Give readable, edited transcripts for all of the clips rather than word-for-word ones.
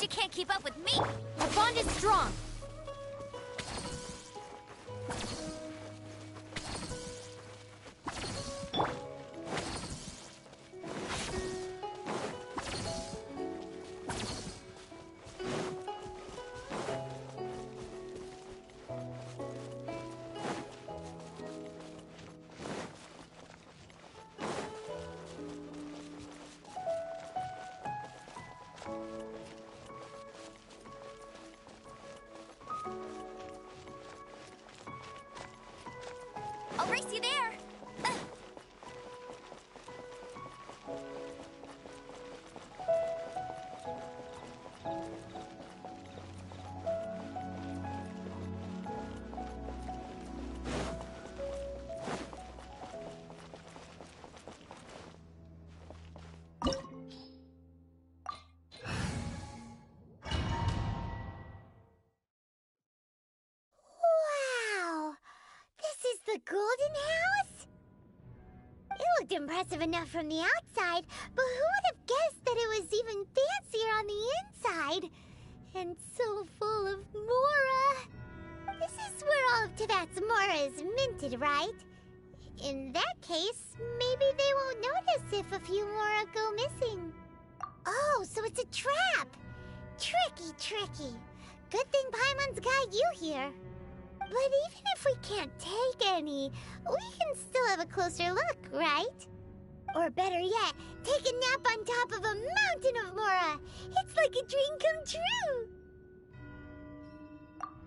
You can't keep up with me. Our bond is strong. I'll race you there. The Golden House? It looked impressive enough from the outside, but who would have guessed that it was even fancier on the inside? And so full of Mora. This is where all of Teyvat's Mora is minted, right? In that case, maybe they won't notice if a few Mora go missing. Oh, so it's a trap! Tricky, tricky. Good thing Paimon's got you here. But even if we can't take any, we can still have a closer look, right? Or better yet, take a nap on top of a mountain of Mora. It's like a dream come true.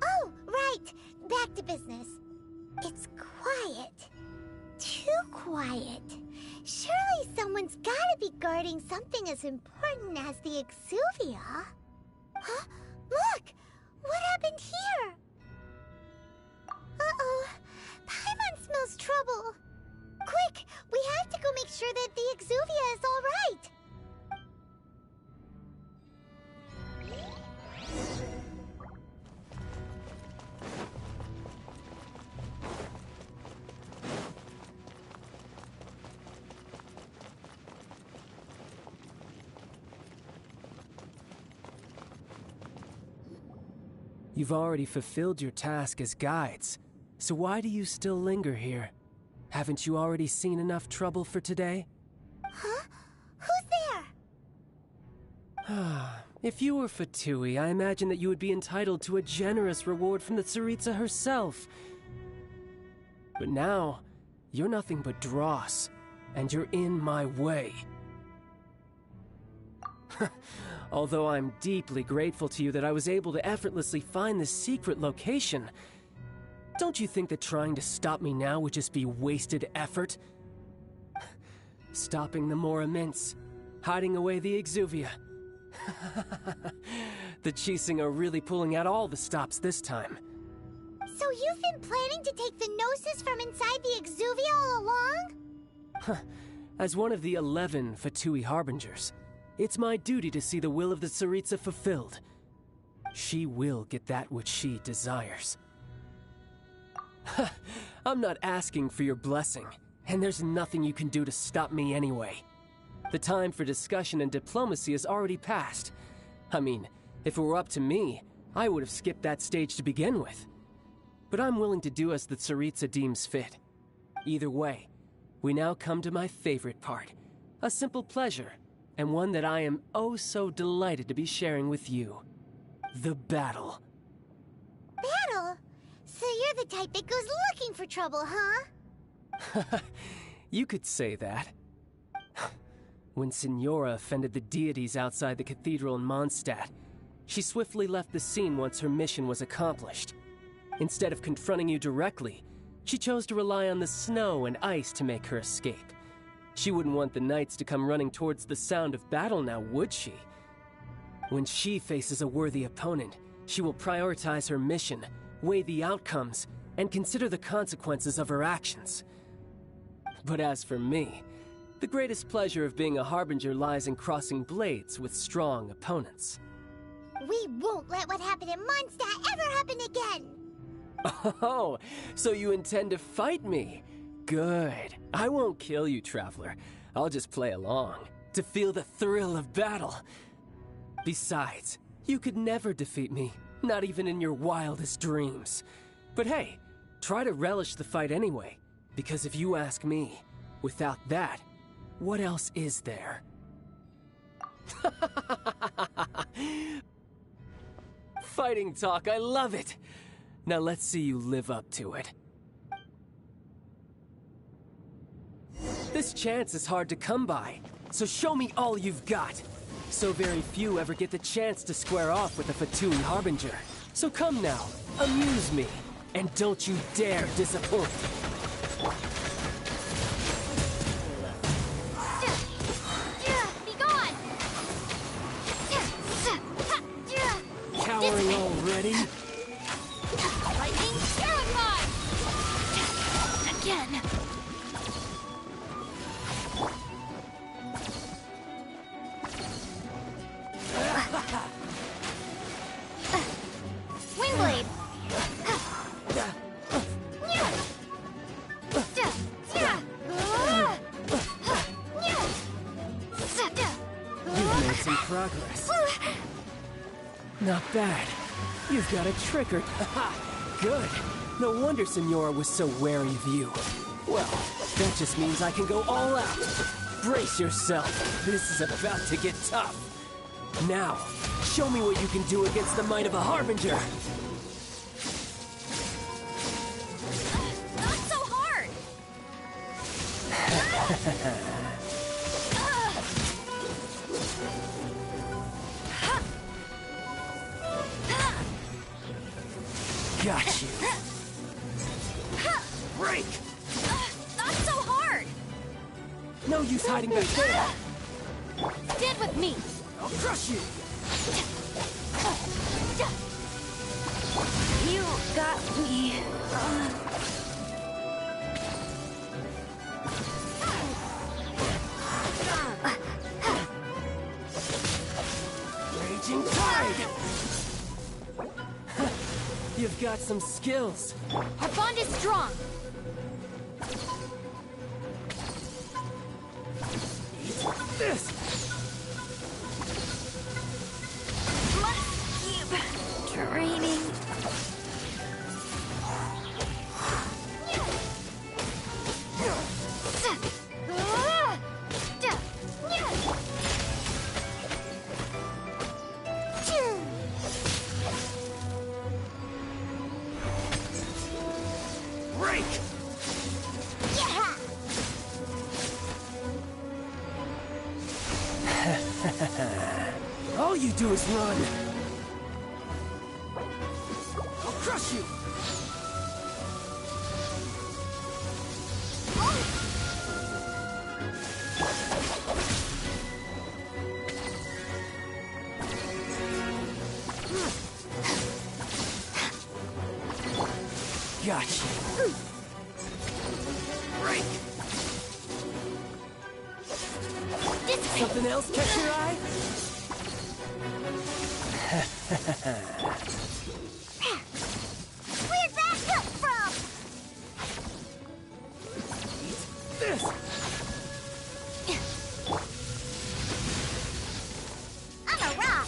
Oh, right. Back to business. It's quiet. Too quiet. Surely someone's gotta be guarding something as important as the Exuvia. Huh? Look! What happened here? Uh-oh. Paimon smells trouble. Quick! We have to go make sure that the Exuvia is all right. You've already fulfilled your task as guides, so why do you still linger here? Haven't you already seen enough trouble for today? Huh? Who's there? If you were Fatui, I imagine that you would be entitled to a generous reward from the Tsaritsa herself. But now, you're nothing but dross, and you're in my way. Although I'm deeply grateful to you that I was able to effortlessly find this secret location, don't you think that trying to stop me now would just be wasted effort? Stopping the Mora Mints, hiding away the Exuvia. The Chising are really pulling out all the stops this time. So you've been planning to take the Gnosis from inside the Exuvia all along? As one of the 11 Fatui Harbingers, it's my duty to see the will of the Tsaritsa fulfilled. She will get that which she desires. I'm not asking for your blessing, and there's nothing you can do to stop me anyway. The time for discussion and diplomacy has already passed. I mean, if it were up to me, I would have skipped that stage to begin with. But I'm willing to do as the Tsaritsa deems fit. Either way, we now come to my favorite part. A simple pleasure, and one that I am oh so delighted to be sharing with you. The battle. Battle? So you're the type that goes looking for trouble, huh? You could say that. When Signora offended the deities outside the cathedral in Mondstadt, she swiftly left the scene once her mission was accomplished. Instead of confronting you directly, she chose to rely on the snow and ice to make her escape. She wouldn't want the knights to come running towards the sound of battle now, would she? When she faces a worthy opponent, she will prioritize her mission, weigh the outcomes, and consider the consequences of her actions. But as for me, the greatest pleasure of being a Harbinger lies in crossing blades with strong opponents. We won't let what happened in Mondstadt ever happen again! Oh, so you intend to fight me? Good. I won't kill you, Traveler. I'll just play along, to feel the thrill of battle. Besides, you could never defeat me, not even in your wildest dreams. But hey, try to relish the fight anyway, because if you ask me, without that, what else is there? Fighting talk, I love it! Now let's see you live up to it. This chance is hard to come by, so show me all you've got. So very few ever get the chance to square off with a Fatui Harbinger. So come now, amuse me, and don't you dare disappoint. Be gone! Cowering already? Lightning terrified! Again! Wingblade! You've made some progress. Not bad. You've got a trigger. Good. No wonder Signora was so wary of you. Well, that just means I can go all out. Brace yourself. This is about to get tough. Now, show me what you can do against the might of a Harbinger. Not so hard! Got you. Who's hiding back there? Stand with me! I'll crush you! You got me. Raging tide! You've got some skills. Our bond is strong. This! Must keep training. Break! All you do is run. I'll crush you! Gotcha. Break! Something else catch your eye? Where'd that come from? This! I'm a rock.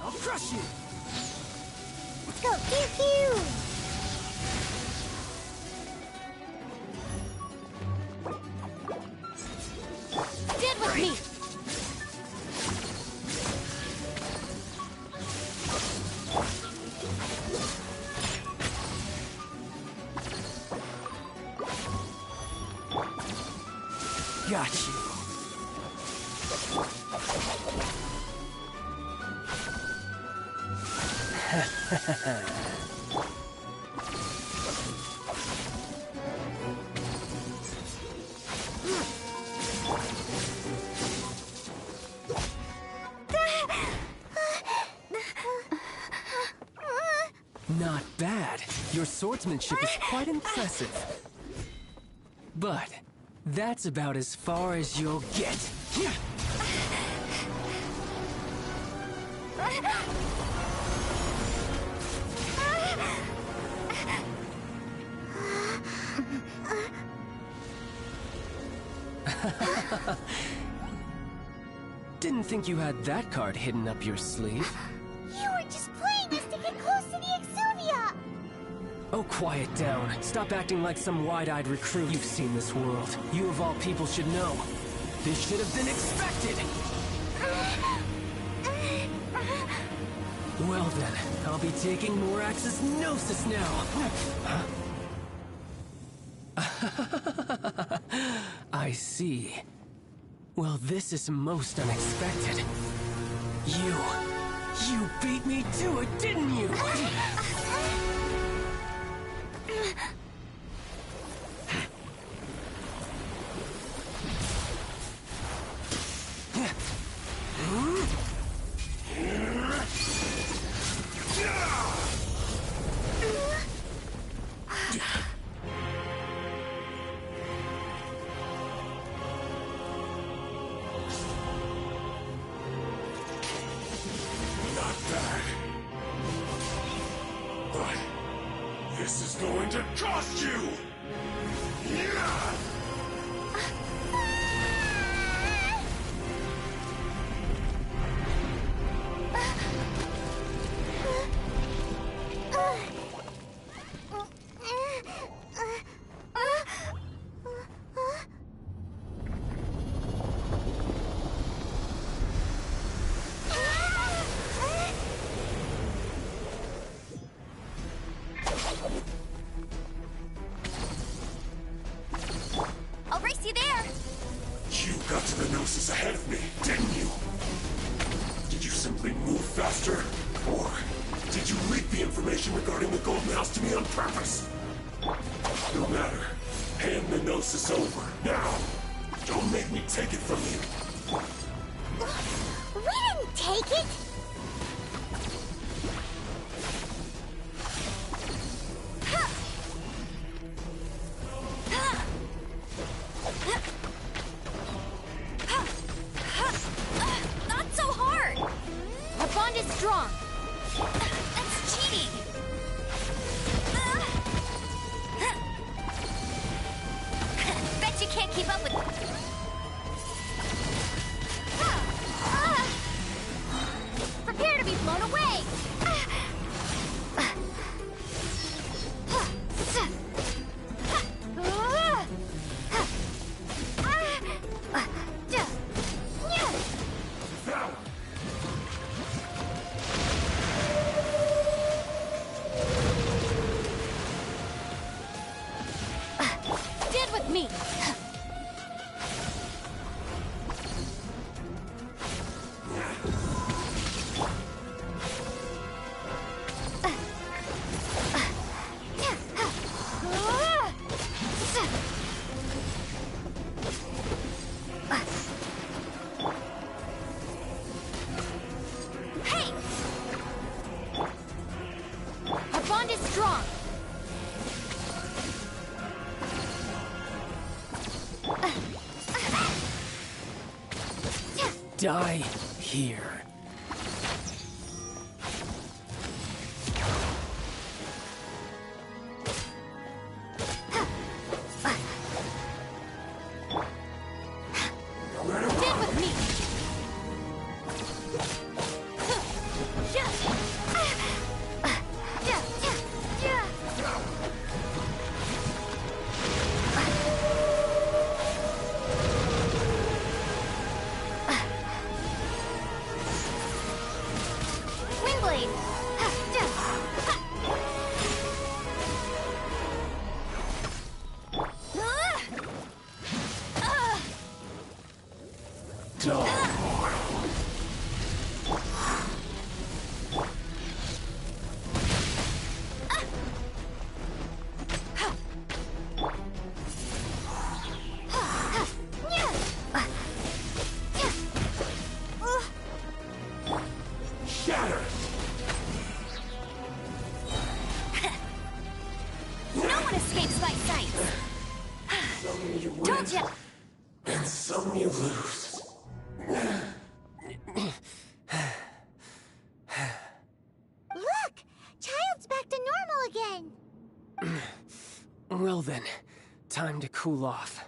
I'll crush you! Let's go. Pew pew. Stand with me. Got you. Not bad. Your swordsmanship is quite impressive. But that's about as far as you'll get. Didn't think you had that card hidden up your sleeve. You were just playing this to get close to the Exuvia. Oh, quiet down. Stop acting like some wide-eyed recruit. You've seen this world. You of all people should know. This should have been expected. Well then, I'll be taking Morax's Gnosis now. I see. Well, this is most unexpected. You beat me to it, didn't you? Not bad. But this is going to cost you! Yeah! the information regarding the Golden House to me on purpose. No matter. Hand the Gnosis over, now. Don't make me take it from you. We didn't take it! Not so hard! Our bond is strong! That's cheating! Bet you can't keep up with... Prepare to be blown away! Stand with me! Hey! Our bond is strong! Die here. Stand with me! Windblade! Shatter! No one escapes my sight! Some you win, Told ya! and some you lose. Look! Child's back to normal again! Well then, time to cool off.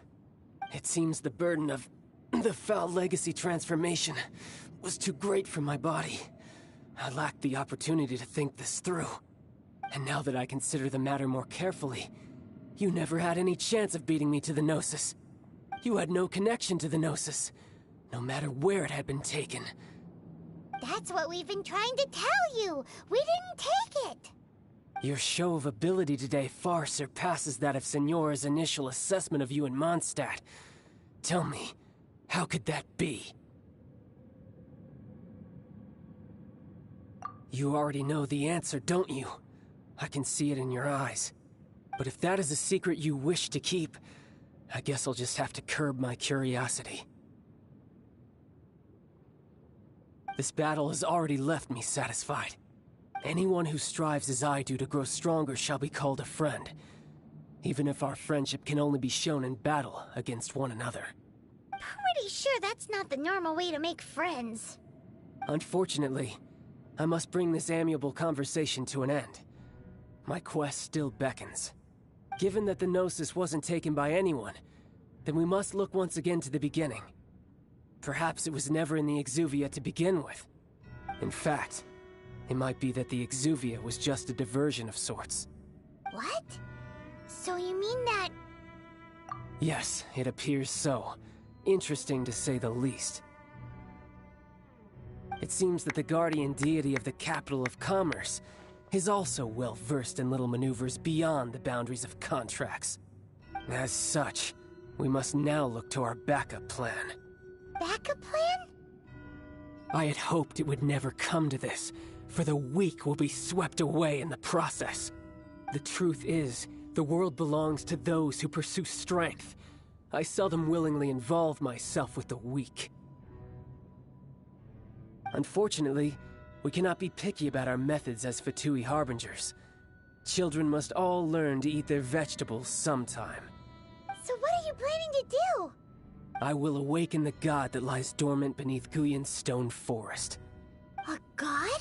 It seems the burden of the foul legacy transformation was too great for my body. I lacked the opportunity to think this through. And now that I consider the matter more carefully, you never had any chance of beating me to the Gnosis. You had no connection to the Gnosis, no matter where it had been taken. That's what we've been trying to tell you! We didn't take it! Your show of ability today far surpasses that of Signora's initial assessment of you in Mondstadt. Tell me, how could that be? You already know the answer, don't you? I can see it in your eyes. But if that is a secret you wish to keep, I guess I'll just have to curb my curiosity. This battle has already left me satisfied. Anyone who strives as I do to grow stronger shall be called a friend, even if our friendship can only be shown in battle against one another. Pretty sure that's not the normal way to make friends. Unfortunately, I must bring this amiable conversation to an end. My quest still beckons. Given that the Gnosis wasn't taken by anyone, then we must look once again to the beginning. Perhaps it was never in the Exuvia to begin with. In fact, it might be that the Exuvia was just a diversion of sorts. What? So you mean that... Yes, it appears so. Interesting to say the least. It seems that the guardian deity of the capital of commerce is also well versed in little maneuvers beyond the boundaries of contracts. As such, we must now look to our backup plan. backup plan? I had hoped it would never come to this, for the weak will be swept away in the process. The truth is, the world belongs to those who pursue strength. I seldom willingly involve myself with the weak. Unfortunately, we cannot be picky about our methods as Fatui Harbingers. Children must all learn to eat their vegetables sometime. So what are you planning to do? I will awaken the god that lies dormant beneath Guyon's stone forest. A god?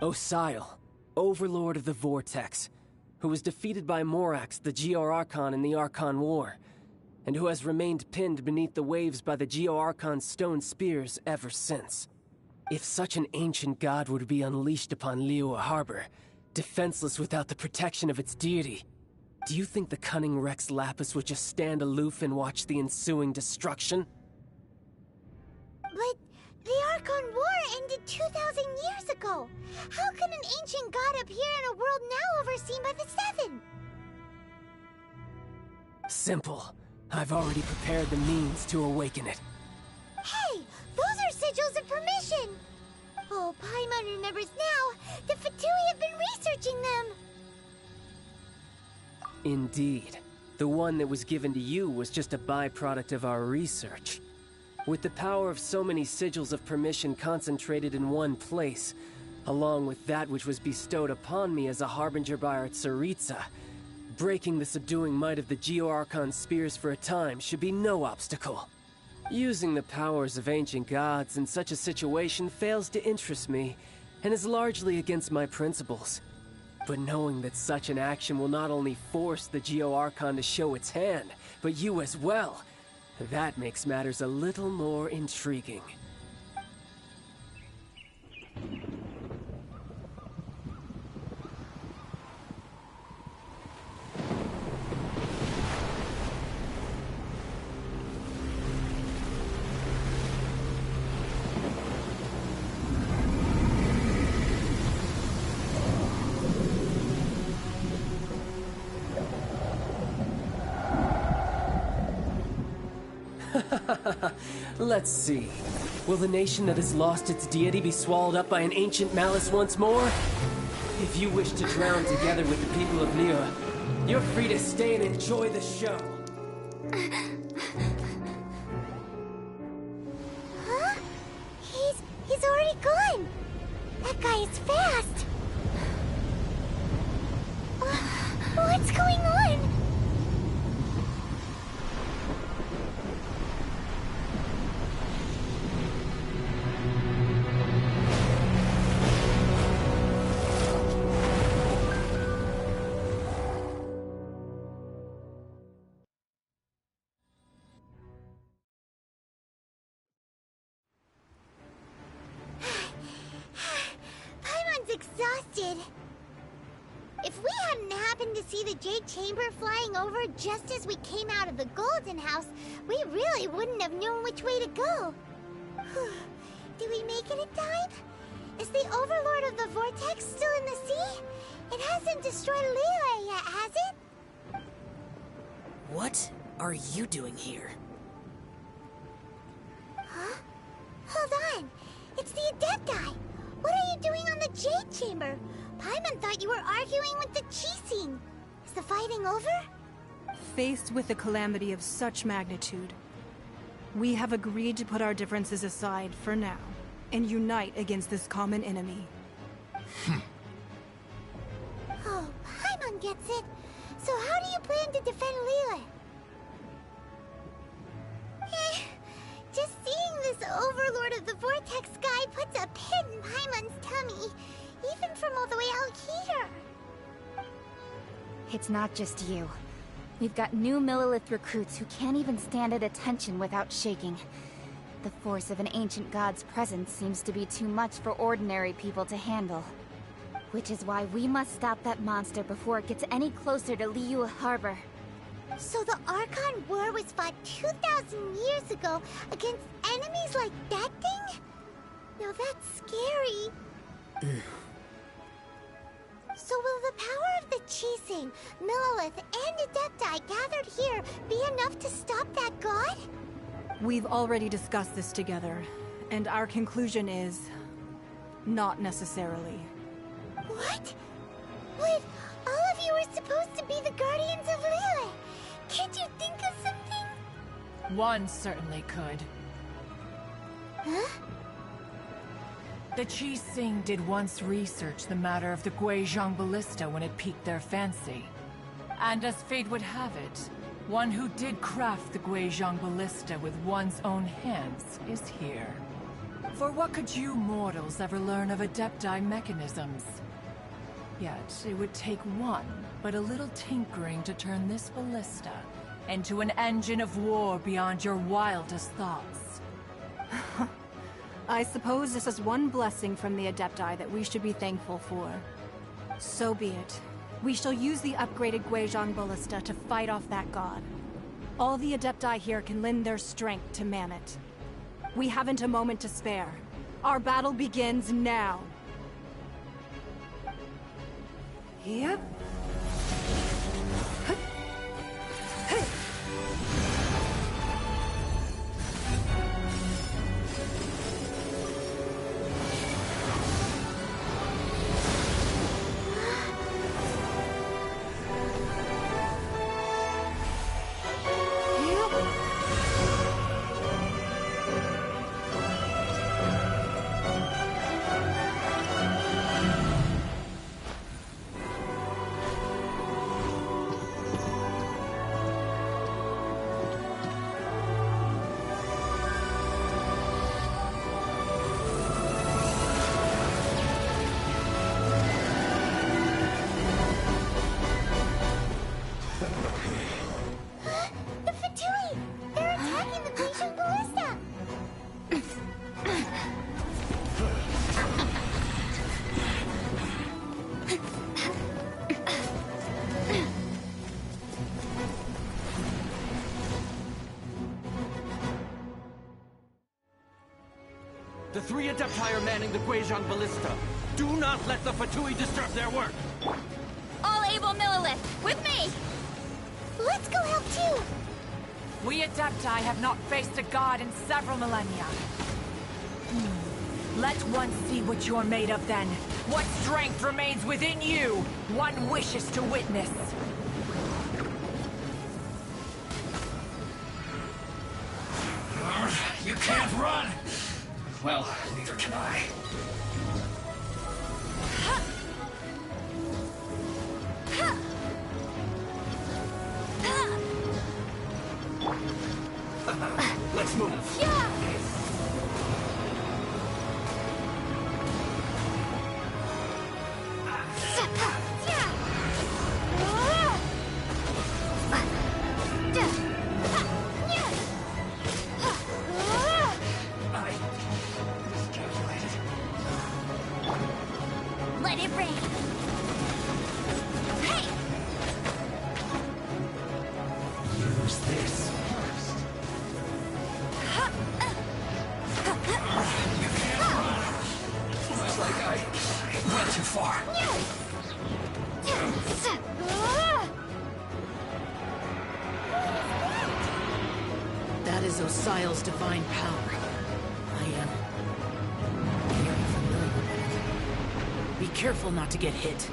Osial, overlord of the Vortex, who was defeated by Morax, the Geo-Archon in the Archon War, and who has remained pinned beneath the waves by the Geo-Archon's stone spears ever since. If such an ancient god were to be unleashed upon Liyue Harbor, defenseless without the protection of its deity, do you think the cunning Rex Lapis would just stand aloof and watch the ensuing destruction? But the Archon War ended 2,000 years ago. How can an ancient god appear in a world now overseen by the Seven? Simple. I've already prepared the means to awaken it. Hey, those are sigils of permission. Oh, Paimon remembers now. The Fatui have been researching them. Indeed. The one that was given to you was just a byproduct of our research. With the power of so many sigils of permission concentrated in one place, along with that which was bestowed upon me as a harbinger by our Tsaritsa, breaking the subduing might of the Geo-Archon spears for a time should be no obstacle. Using the powers of ancient gods in such a situation fails to interest me, and is largely against my principles. But knowing that such an action will not only force the Geo-Archon to show its hand, but you as well, that makes matters a little more intriguing. Let's see. Will the nation that has lost its deity be swallowed up by an ancient malice once more? If you wish to drown together with the people of Liyue, you're free to stay and enjoy the show. Huh? He's already gone. That guy is fast. What's going on? Exhausted. If we hadn't happened to see the Jade Chamber flying over just as we came out of the Golden House, we really wouldn't have known which way to go. Did we make it in time? Is the Overlord of the Vortex still in the sea? It hasn't destroyed Liyue yet, has it? What are you doing here? Huh? Hold on. It's the Adepti. What are you doing on the Jade Chamber? Paimon thought you were arguing with the Chising. Is the fighting over? Faced with a calamity of such magnitude, we have agreed to put our differences aside for now and unite against this common enemy. Oh, Paimon gets it. So how do you plan to defend Liyue? Just seeing this Overlord of the Vortex guy puts a pit in Paimon's tummy, even from all the way out here. It's not just you. We've got new Millilith recruits who can't even stand at attention without shaking. The force of an ancient god's presence seems to be too much for ordinary people to handle. Which is why we must stop that monster before it gets any closer to Liyue Harbor. So the Archon War was fought 2,000 years ago against enemies like that thing? Now that's scary. So will the power of the Chising, Millilith, and Adepti gathered here be enough to stop that god? We've already discussed this together, and our conclusion is... Not necessarily. What? Wait, all of you were supposed to be the Guardians of Lilith. Can't you think of something? One certainly could. Huh? The Qi Sing did once research the matter of the Guizhong Ballista when it piqued their fancy. And as fate would have it, one who did craft the Guizhong Ballista with one's own hands is here. For what could you mortals ever learn of Adepti mechanisms? Yet, it would take one, but a little tinkering to turn this ballista into an engine of war beyond your wildest thoughts. I suppose this is one blessing from the Adepti that we should be thankful for. So be it. We shall use the upgraded Guizhong Ballista to fight off that god. All the Adepti here can lend their strength to man it. We haven't a moment to spare. Our battle begins now. Yep. The Fatui! They're attacking the Guizhong Ballista! The three Adepti are manning the Guizhong Ballista. Do not let the Fatui disturb their work! All able Millilith, with me! Let's go help too! We Adepti have not faced a god in several millennia. Let one see what you're made of then. What strength remains within you, one wishes to witness. You can't run! Well, neither can I. Let's move. Yeah! Let it rain! Hey! Use this first. You can't run. Looks like I went too far. That is Osial's divine power. I am very familiar with it. Be careful not to get hit.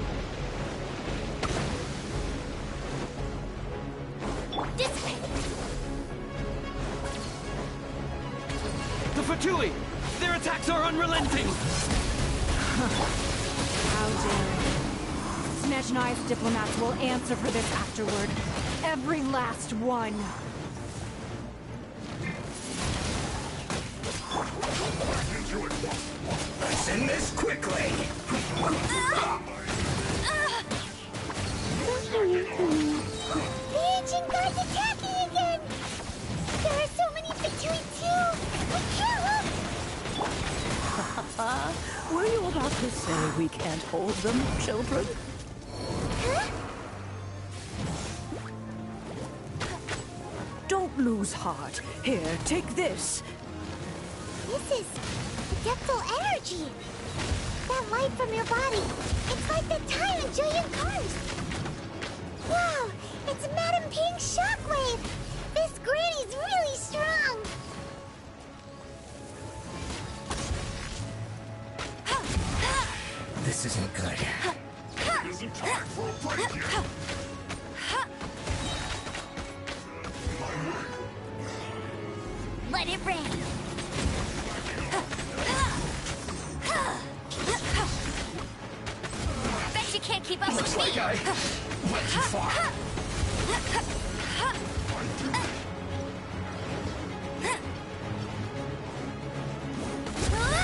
This way! The Fatui! Their attacks are unrelenting! How dare you. Snezhnai's diplomats will answer for this afterward. Every last one. Let's end this quickly! The ancient god's attacking again! There are so many Fatui too! We can't look! Were you about to say we can't hold them, children? Huh? Don't lose heart. Here, take this. This is adeptal energy! That light from your body, it's like the time in Julian Cars! Wow, it's Madame Ping's shockwave! This granny's really strong! This isn't good. It isn't time for a break yet. Let it rain. Bet you can't keep up with Looks me. like I went too far.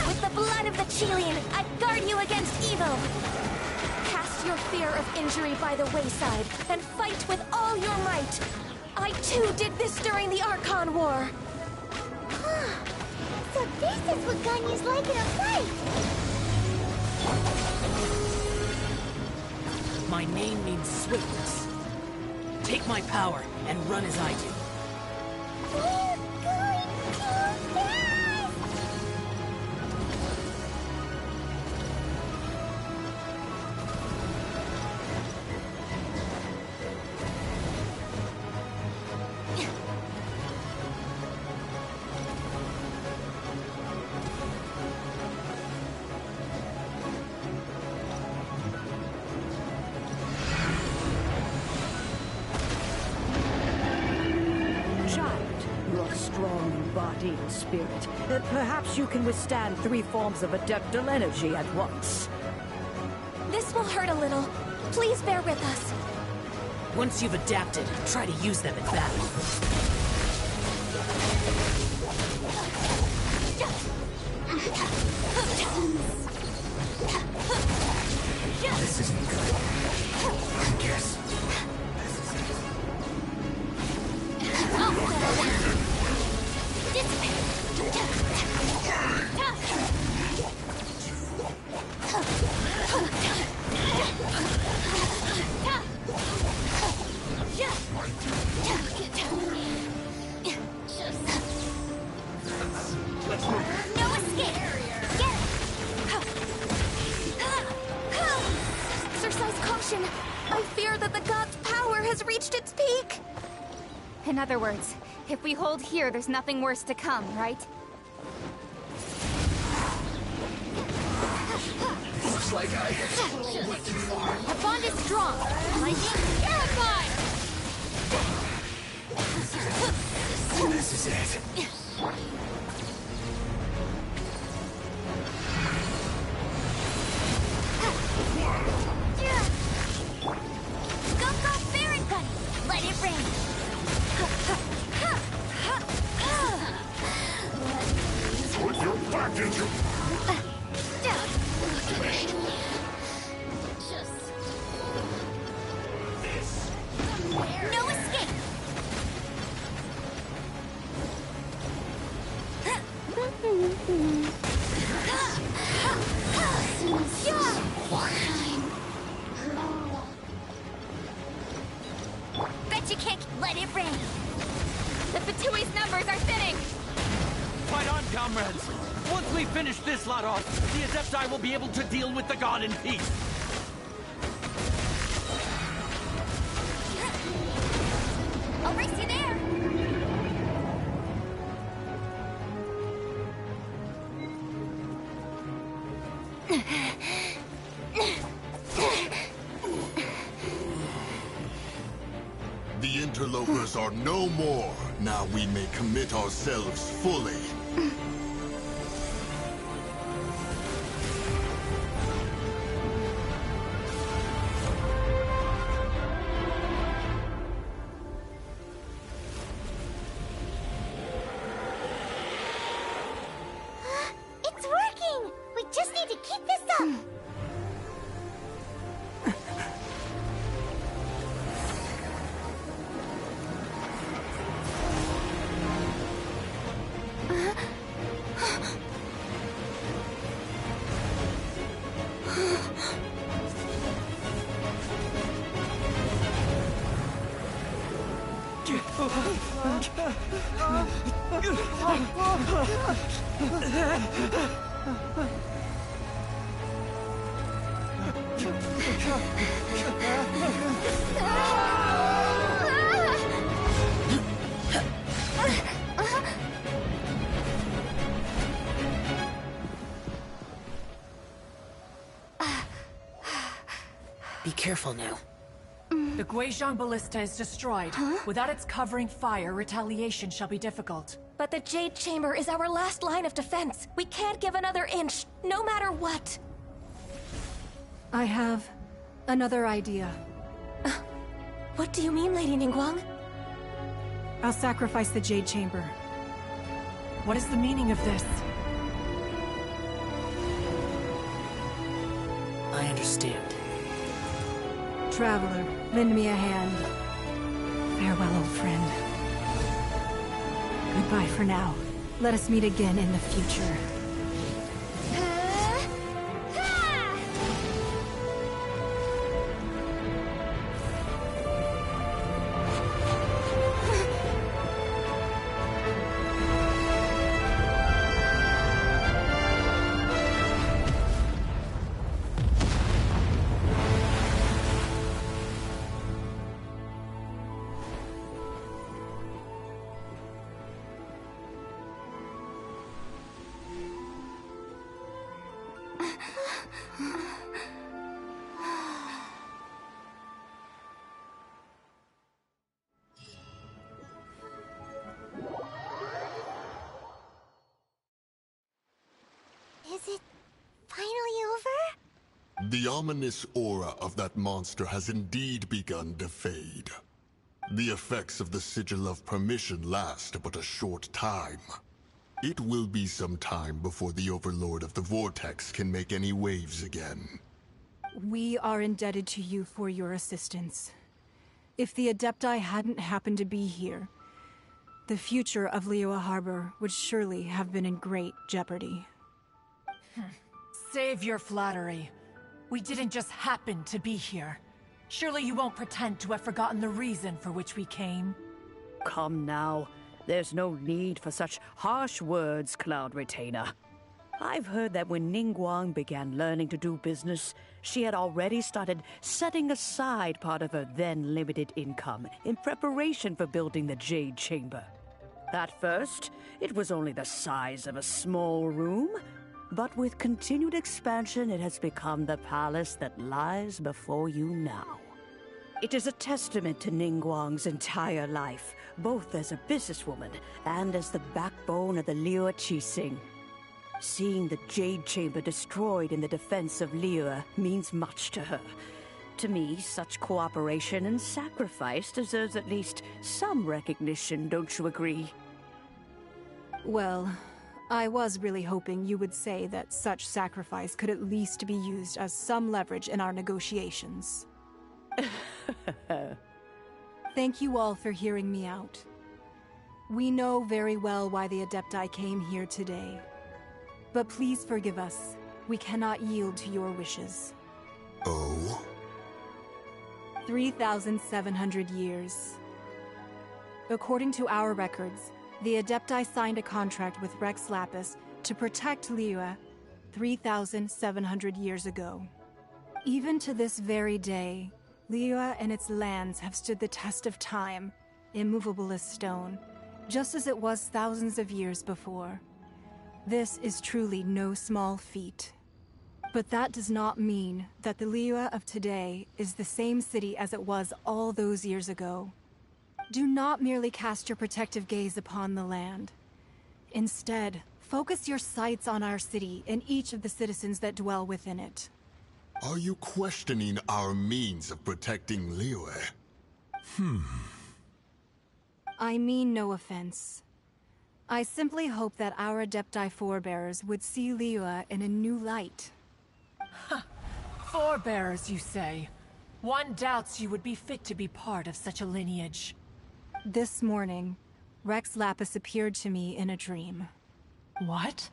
With the blood of the Chilean, I guard you against evil. Cast your fear of injury by the wayside and fight with all your might. I too did this during the Archon War. So this is what Ganya's like in a fight! My name means swiftness. Take my power and run as I do. We're going too fast! Child, you're strong in body and spirit. Perhaps you can withstand 3 forms of adeptal energy at once. This will hurt a little. Please bear with us. Once you've adapted, try to use them in battle. This isn't good. I guess. This is it. No escape! Get it! Exercise caution! I fear that the god's power has reached its peak! In other words, if we hold here, there's nothing worse to come, right? Looks like I went too far. The bond is strong. Lightning terrified! This is it. Go, Baron Gun! Let it rain! Put your back into... No escape! Bet you can't let it rain! The Fatui's numbers are thinning! Fight on, comrades! Once we finish this lot off, the Adepti will be able to deal with the god in peace. I'll race you there! The interlopers are no more. Now we may commit ourselves fully. It's working! We just need to keep this up! Be careful now. The Guizhong Ballista is destroyed. Without its covering fire, retaliation shall be difficult. But the Jade Chamber is our last line of defense. We can't give another inch, no matter what. I have another idea. What do you mean, Lady Ningguang? I'll sacrifice the Jade Chamber. What is the meaning of this? I understand. Traveler, lend me a hand. Farewell, old friend. Goodbye for now. Let us meet again in the future. Is it finally over? The ominous aura of that monster has indeed begun to fade. The effects of the Sigil of Permission last but a short time. It will be some time before the Overlord of the Vortex can make any waves again. We are indebted to you for your assistance. If the Adepti hadn't happened to be here, the future of Liyue Harbor would surely have been in great jeopardy. Save your flattery. We didn't just happen to be here. Surely you won't pretend to have forgotten the reason for which we came. Come now. There's no need for such harsh words, Cloud Retainer. I've heard that when Ningguang began learning to do business, she had already started setting aside part of her then limited income in preparation for building the Jade Chamber. At first, it was only the size of a small room, but with continued expansion, it has become the palace that lies before you now. It is a testament to Ningguang's entire life, both as a businesswoman and as the backbone of the Liyue Qixing. Seeing the Jade Chamber destroyed in the defense of Liyue means much to her. To me, such cooperation and sacrifice deserves at least some recognition, don't you agree? Well, I was really hoping you would say that such sacrifice could at least be used as some leverage in our negotiations. Thank you all for hearing me out. We know very well why the Adepti came here today. But please forgive us. We cannot yield to your wishes. Oh? 3,700 years. According to our records, the Adepti signed a contract with Rex Lapis to protect Liyue 3,700 years ago. Even to this very day, Liyue and its lands have stood the test of time, immovable as stone, just as it was thousands of years before. This is truly no small feat. But that does not mean that the Liyue of today is the same city as it was all those years ago. Do not merely cast your protective gaze upon the land. Instead, focus your sights on our city and each of the citizens that dwell within it. Are you questioning our means of protecting Liyue? I mean no offense. I simply hope that our Adepti forebears would see Liyue in a new light. Forebears, you say? One doubts you would be fit to be part of such a lineage. This morning, Rex Lapis appeared to me in a dream. What?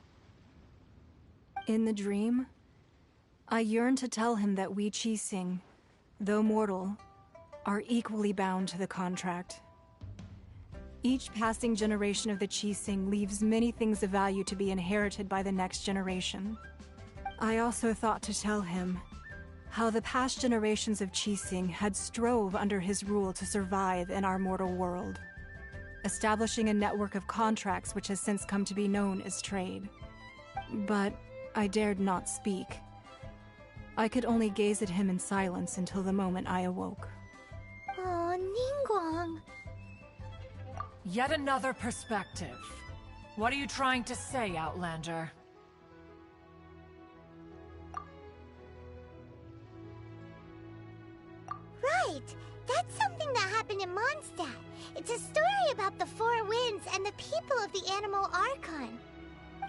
In the dream, I yearned to tell him that we Qixing, though mortal, are equally bound to the contract. Each passing generation of the Qixing leaves many things of value to be inherited by the next generation. I also thought to tell him how the past generations of Qixing had strove under his rule to survive in our mortal world, establishing a network of contracts which has since come to be known as trade. But I dared not speak. I could only gaze at him in silence until the moment I awoke. Oh, Ningguang. Yet another perspective. What are you trying to say, Outlander? Right! That's something that happened in Mondstadt. It's a story about the Four Winds and the people of the Animal Archon.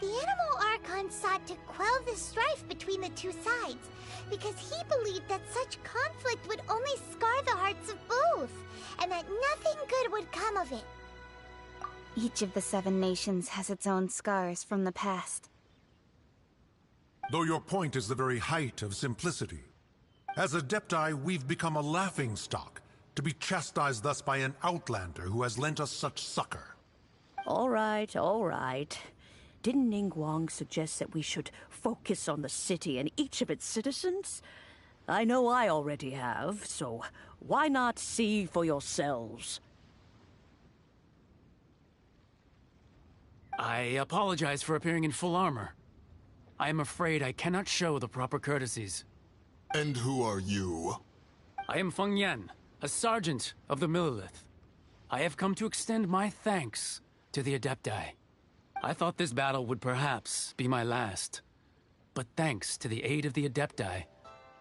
The Animal Archon sought to quell the strife between the two sides, because he believed that such conflict would only scar the hearts of both, and that nothing good would come of it. Each of the 7 nations has its own scars from the past. Though your point is the very height of simplicity. As Adepti, we've become a laughingstock, to be chastised thus by an outlander who has lent us such succor. All right, all right. Didn't Ningguang suggest that we should focus on the city and each of its citizens? I know I already have, so why not see for yourselves? I apologize for appearing in full armor. I am afraid I cannot show the proper courtesies. And who are you? I am Feng Yan, a sergeant of the Millelith. I have come to extend my thanks to the Adepti. I thought this battle would perhaps be my last. But thanks to the aid of the Adepti,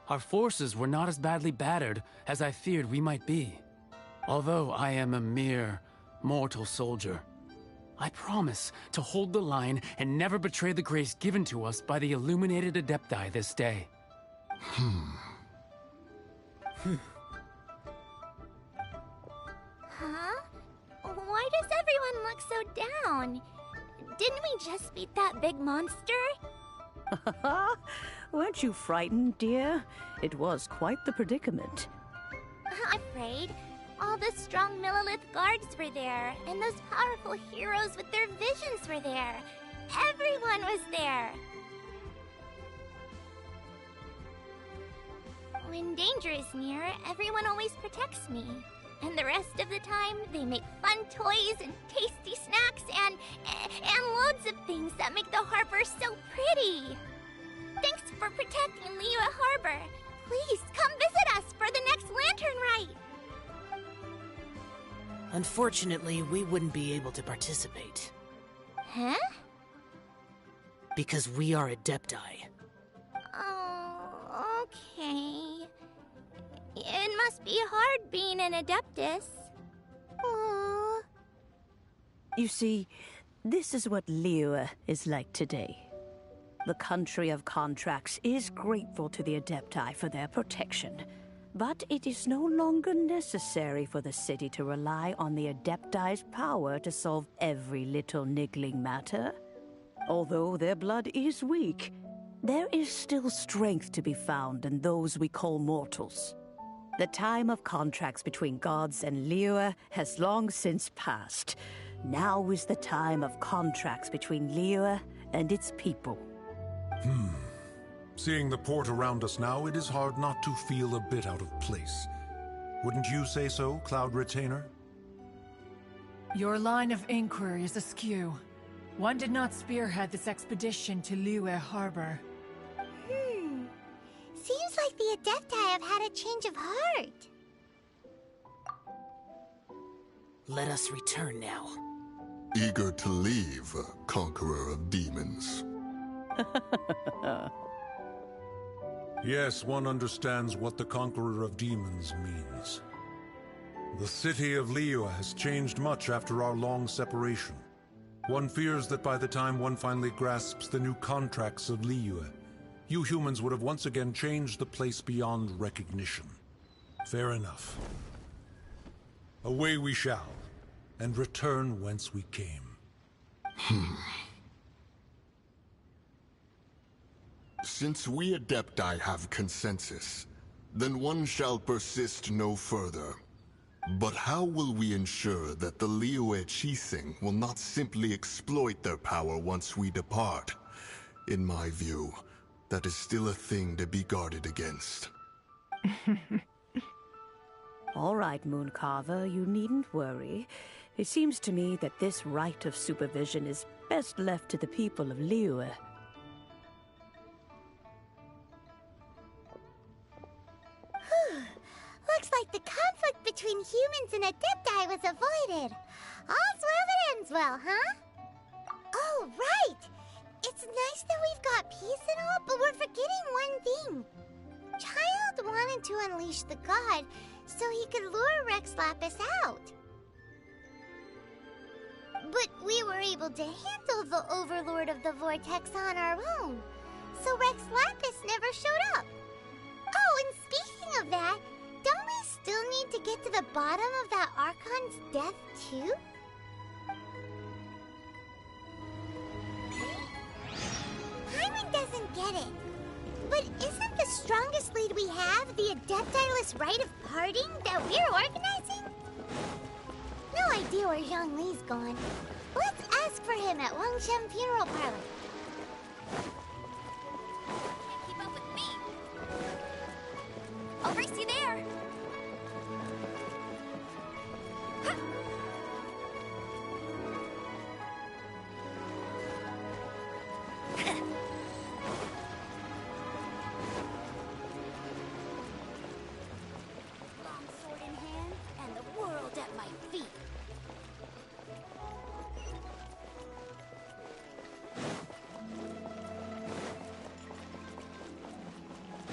our forces were not as badly battered as I feared we might be. Although I am a mere mortal soldier, I promise to hold the line and never betray the grace given to us by the illuminated Adepti this day. Huh? Why does everyone look so down? Didn't we just beat that big monster? Weren't you frightened, dear? It was quite the predicament. I'm afraid. All the strong Millelith guards were there, and those powerful heroes with their visions were there. Everyone was there. When danger is near, everyone always protects me. And the rest of the time, they make fun toys and tasty snacks and loads of things that make the harbor so pretty. Thanks for protecting Liyue Harbor. Please come visit us for the next lantern rite. Unfortunately, we wouldn't be able to participate. Huh? Because we are Adepti. Oh, okay. It must be hard being an Adeptus. Aww. You see, this is what Liyue is like today. The country of contracts is grateful to the Adepti for their protection, but it is no longer necessary for the city to rely on the Adepti's power to solve every little niggling matter. Although their blood is weak, there is still strength to be found in those we call mortals. The time of contracts between gods and Liyue has long since passed. Now is the time of contracts between Liyue and its people. Seeing the port around us now, it is hard not to feel a bit out of place. Wouldn't you say so, Cloud Retainer? Your line of inquiry is askew. One did not spearhead this expedition to Liyue Harbor. Seems like the Adepti have had a change of heart. Let us return now. Eager to leave, conqueror of demons. Yes, one understands what the Conqueror of Demons means. The city of Liyue has changed much after our long separation. One fears that by the time one finally grasps the new contracts of Liyue, you humans would have once again changed the place beyond recognition. Fair enough. Away we shall, and return whence we came. Since we Adepti have consensus, then one shall persist no further. But how will we ensure that the Liyue Qixing will not simply exploit their power once we depart? In my view, that is still a thing to be guarded against. All right, Mooncarver, you needn't worry. It seems to me that this right of supervision is best left to the people of Liyue. looks like the conflict between humans and Adepti was avoided. All's well that ends well, huh? Oh, right! It's nice that we've got peace and all, but we're forgetting one thing. Child wanted to unleash the god so he could lure Rex Lapis out. But we were able to handle the Overlord of the Vortex on our own, so Rex Lapis never showed up. Oh, and speaking of that, don't we still need to get to the bottom of that Archon's death, too? Paimon doesn't get it. But isn't the strongest lead we have the Adeptiless Rite of Parting that we're organizing? No idea where Zhongli's gone. Let's ask for him at Wangshen Funeral Parlor. Can't keep up with me. I'll race you there. Longsword in hand and the world at my feet.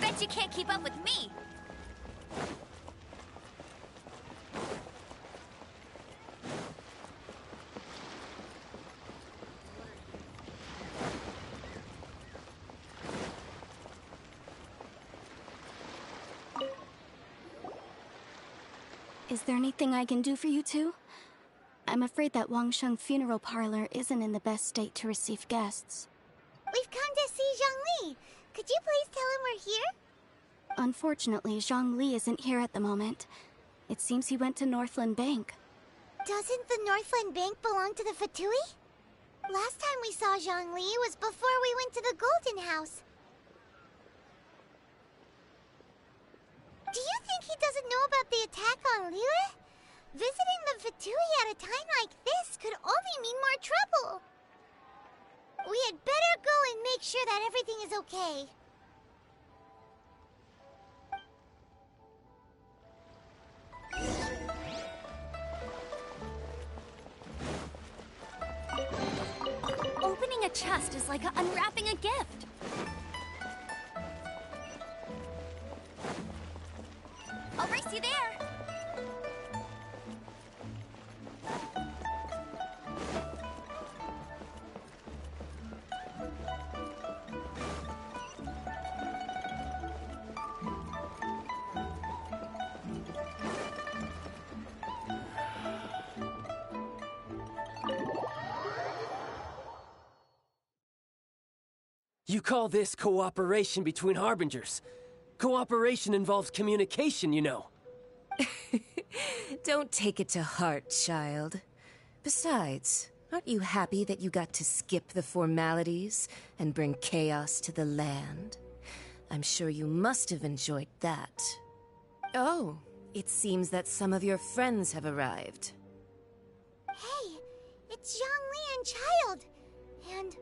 Bet you can't keep up with me. Is there anything I can do for you two? I'm afraid that Wangshen Funeral Parlor isn't in the best state to receive guests. We've come to see Zhongli. Could you please tell him we're here? Unfortunately, Zhongli isn't here at the moment. It seems he went to Northland Bank. Doesn't the Northland Bank belong to the Fatui? Last time we saw Zhongli was before we went to the Golden House. Do you think he doesn't know about the attack on Liyue? Visiting the Fatui at a time like this could only mean more trouble. We had better go and make sure that everything is okay. Opening a chest is like unwrapping a gift. I'll race you there. You call this cooperation between Harbingers? Cooperation involves communication, you know. Don't take it to heart, child. Besides, aren't you happy that you got to skip the formalities and bring chaos to the land? I'm sure you must have enjoyed that. Oh, it seems that some of your friends have arrived. Hey, it's Zhongli and Child. And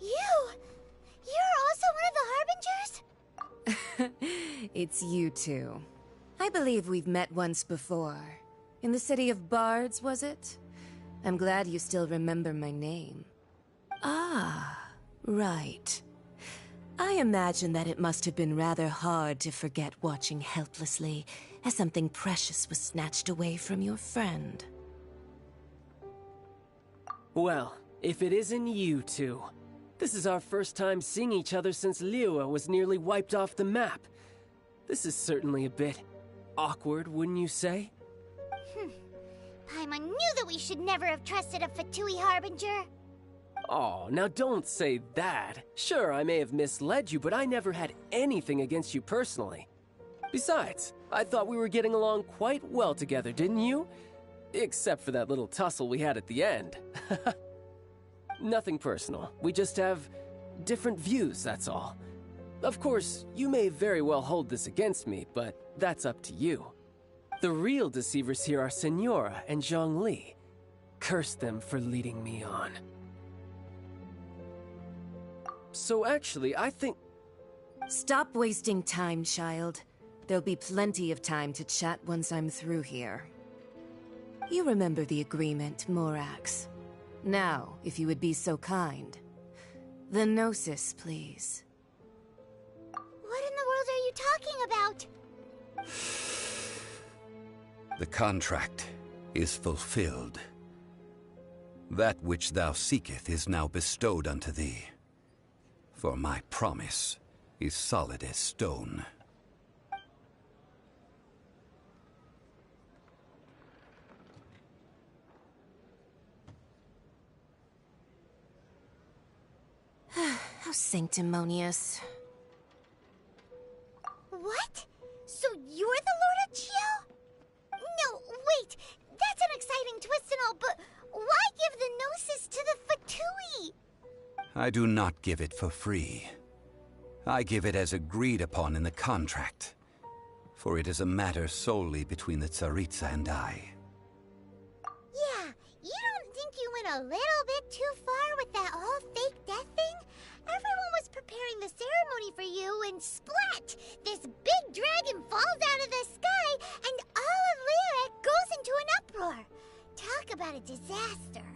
you! You're also one of the Harbingers? It's you two. I believe we've met once before. In the city of Bards, was it? I'm glad you still remember my name. Ah, right. I imagine that it must have been rather hard to forget watching helplessly as something precious was snatched away from your friend. Well, if it isn't you two. This is our first time seeing each other since Liyue was nearly wiped off the map. This is certainly a bit awkward, wouldn't you say? Paimon knew that we should never have trusted a Fatui Harbinger. Oh, now don't say that. Sure, I may have misled you, but I never had anything against you personally. Besides, I thought we were getting along quite well together, didn't you? Except for that little tussle we had at the end. Nothing personal. We just have different views, that's all. Of course, you may very well hold this against me, but that's up to you. The real deceivers here are Senora and Zhongli. Curse them for leading me on. So actually, I think... Stop wasting time, child. There'll be plenty of time to chat once I'm through here. You remember the agreement, Morax. Now, if you would be so kind. The Gnosis, please. What in the world are you talking about? The contract is fulfilled. That which thou seeketh is now bestowed unto thee. For my promise is solid as stone. How sanctimonious. What? So you're the Lord of Geo? No, wait! That's an exciting twist and all, but why give the Gnosis to the Fatui? I do not give it for free. I give it as agreed upon in the contract. For it is a matter solely between the Tsaritsa and I. Yeah, you don't think you went a little bit too far with that whole fake death thing? Everyone was preparing the ceremony for you, and splat! This big dragon falls out of the sky, and all of Lyra goes into an uproar. Talk about a disaster.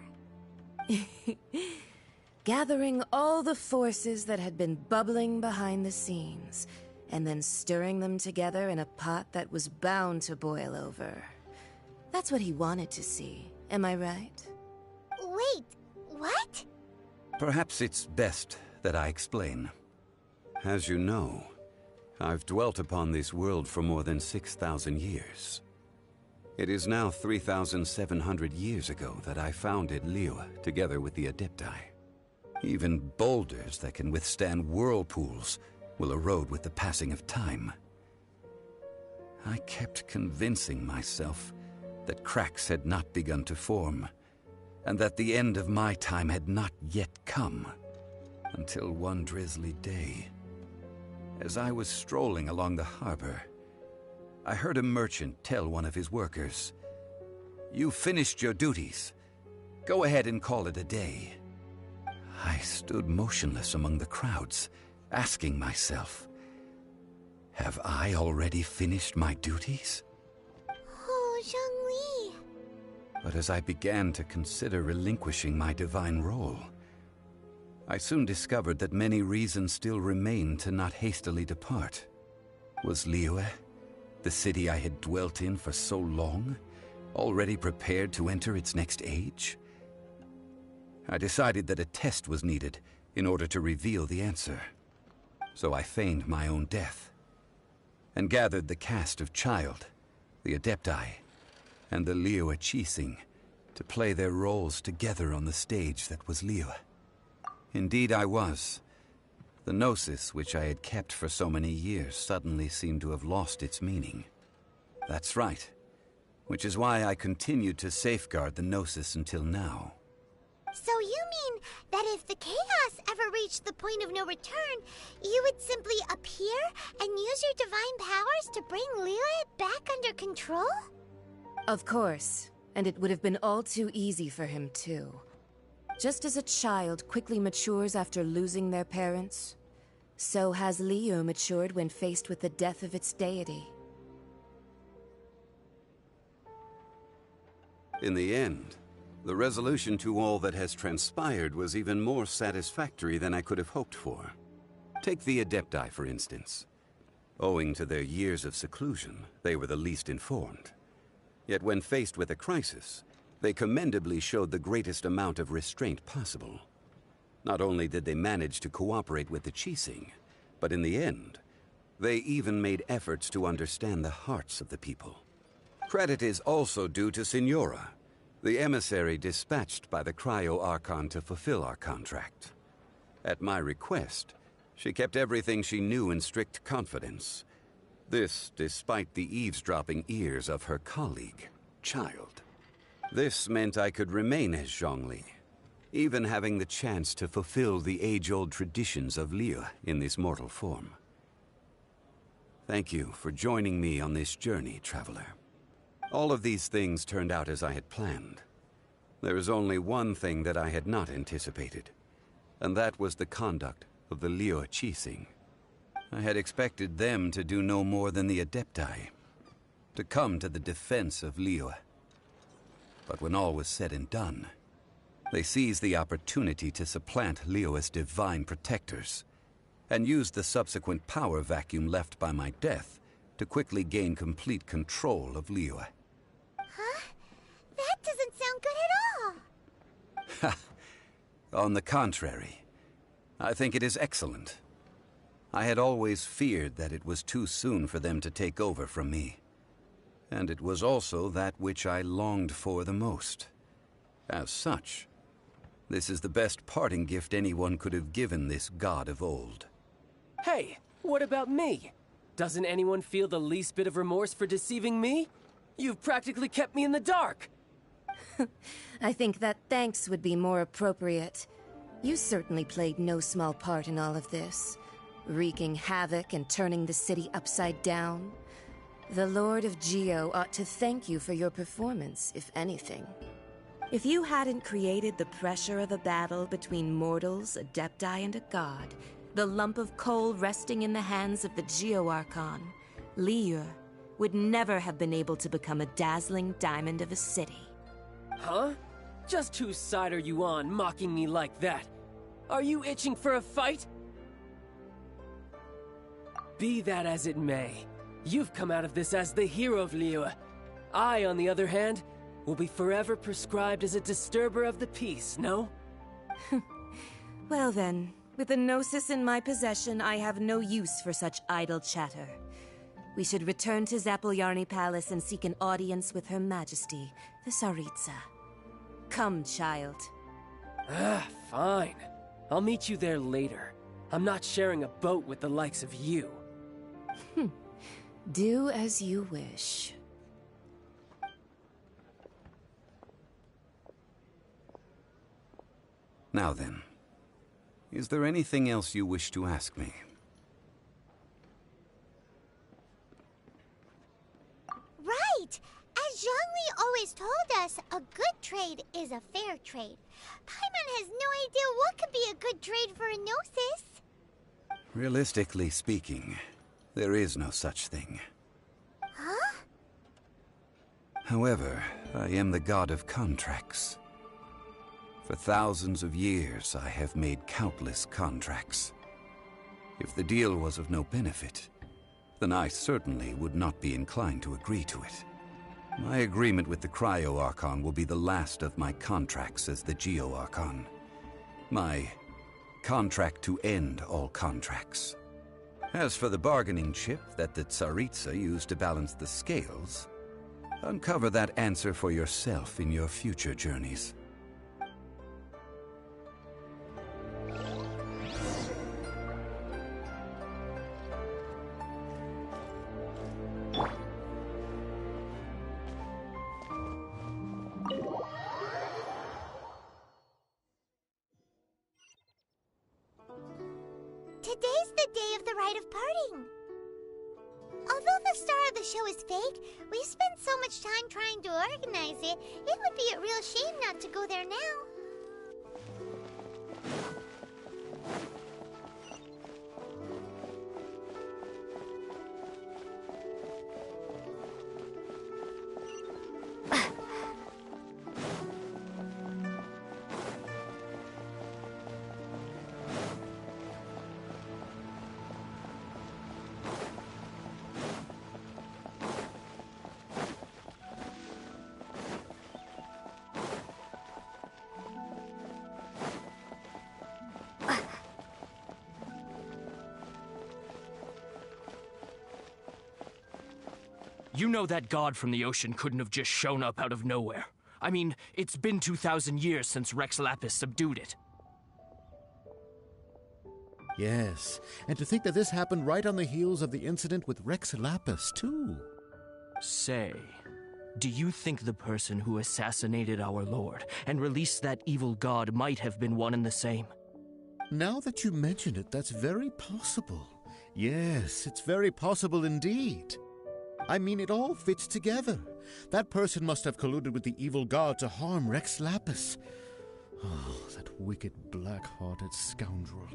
Gathering all the forces that had been bubbling behind the scenes, and then stirring them together in a pot that was bound to boil over. That's what he wanted to see, am I right? Wait, what? Perhaps it's best that I explain. As you know, I've dwelt upon this world for more than 6,000 years. It is now 3,700 years ago that I founded Liyue together with the Adepti. Even boulders that can withstand whirlpools will erode with the passing of time. I kept convincing myself that cracks had not begun to form, and that the end of my time had not yet come. Until one drizzly day, as I was strolling along the harbor, I heard a merchant tell one of his workers, "You've finished your duties. Go ahead and call it a day." I stood motionless among the crowds, asking myself, have I already finished my duties? Oh, Zhongli. But as I began to consider relinquishing my divine role, I soon discovered that many reasons still remained to not hastily depart. Was Liyue, the city I had dwelt in for so long, already prepared to enter its next age? I decided that a test was needed in order to reveal the answer. So I feigned my own death, and gathered the cast of Child, the Adepti, and the Liyue Qixing to play their roles together on the stage that was Liyue. Indeed I was. The Gnosis, which I had kept for so many years, suddenly seemed to have lost its meaning. That's right. Which is why I continued to safeguard the Gnosis until now. So you mean that if the chaos ever reached the point of no return, you would simply appear and use your divine powers to bring Liyue back under control? Of course, and it would have been all too easy for him too. Just as a child quickly matures after losing their parents, so has Liyue matured when faced with the death of its deity. In the end, the resolution to all that has transpired was even more satisfactory than I could have hoped for. Take the Adepti, for instance. Owing to their years of seclusion, they were the least informed. Yet when faced with a crisis, they commendably showed the greatest amount of restraint possible. Not only did they manage to cooperate with the Qixing, but in the end, they even made efforts to understand the hearts of the people. Credit is also due to Signora, the emissary dispatched by the Cryo-Archon to fulfill our contract. At my request, she kept everything she knew in strict confidence. This despite the eavesdropping ears of her colleague, Child. This meant I could remain as Zhongli, even having the chance to fulfill the age-old traditions of Liyue in this mortal form. Thank you for joining me on this journey, traveler. All of these things turned out as I had planned. There is only one thing that I had not anticipated, and that was the conduct of the Liyue Qixing. I had expected them to do no more than the Adepti, to come to the defense of Liyue. But when all was said and done, they seized the opportunity to supplant Liyue's divine protectors, and used the subsequent power vacuum left by my death to quickly gain complete control of Liyue. Huh? That doesn't sound good at all! On the contrary, I think it is excellent. I had always feared that it was too soon for them to take over from me. And it was also that which I longed for the most. As such, this is the best parting gift anyone could have given this god of old. Hey, what about me? Doesn't anyone feel the least bit of remorse for deceiving me? You've practically kept me in the dark! I think that thanks would be more appropriate. You certainly played no small part in all of this, wreaking havoc and turning the city upside down. The Lord of Geo ought to thank you for your performance, if anything. If you hadn't created the pressure of a battle between mortals, Adepti, and a god, the lump of coal resting in the hands of the Geo Archon, Liyue would never have been able to become a dazzling diamond of a city. Huh? Just whose side are you on, mocking me like that? Are you itching for a fight? Be that as it may, you've come out of this as the hero of Liyue. I, on the other hand, will be forever prescribed as a disturber of the peace, no? Well then, with the Gnosis in my possession, I have no use for such idle chatter. We should return to Zapoljarny Palace and seek an audience with Her Majesty, the Tsaritsa. Come, child. Fine. I'll meet you there later. I'm not sharing a boat with the likes of you. Do as you wish. Now then, is there anything else you wish to ask me? Right! As Zhongli always told us, a good trade is a fair trade. Paimon has no idea what could be a good trade for a Gnosis. Realistically speaking, there is no such thing. Huh? However, I am the god of contracts. For thousands of years, I have made countless contracts. If the deal was of no benefit, then I certainly would not be inclined to agree to it. My agreement with the Cryo Archon will be the last of my contracts as the Geo Archon. My contract to end all contracts. As for the bargaining chip that the Tsaritsa used to balance the scales, uncover that answer for yourself in your future journeys. Today's the day of the rite of parting. Although the star of the show is fake, we spent so much time trying to organize it, it would be a real shame not to go there now. You know that god from the ocean couldn't have just shown up out of nowhere. I mean, it's been 2,000 years since Rex Lapis subdued it. Yes, and to think that this happened right on the heels of the incident with Rex Lapis, too. Say, do you think the person who assassinated our lord and released that evil god might have been one and the same? Now that you mention it, that's very possible. Yes, it's very possible indeed. I mean, it all fits together. That person must have colluded with the evil god to harm Rex Lapis. Oh, that wicked, black-hearted scoundrel.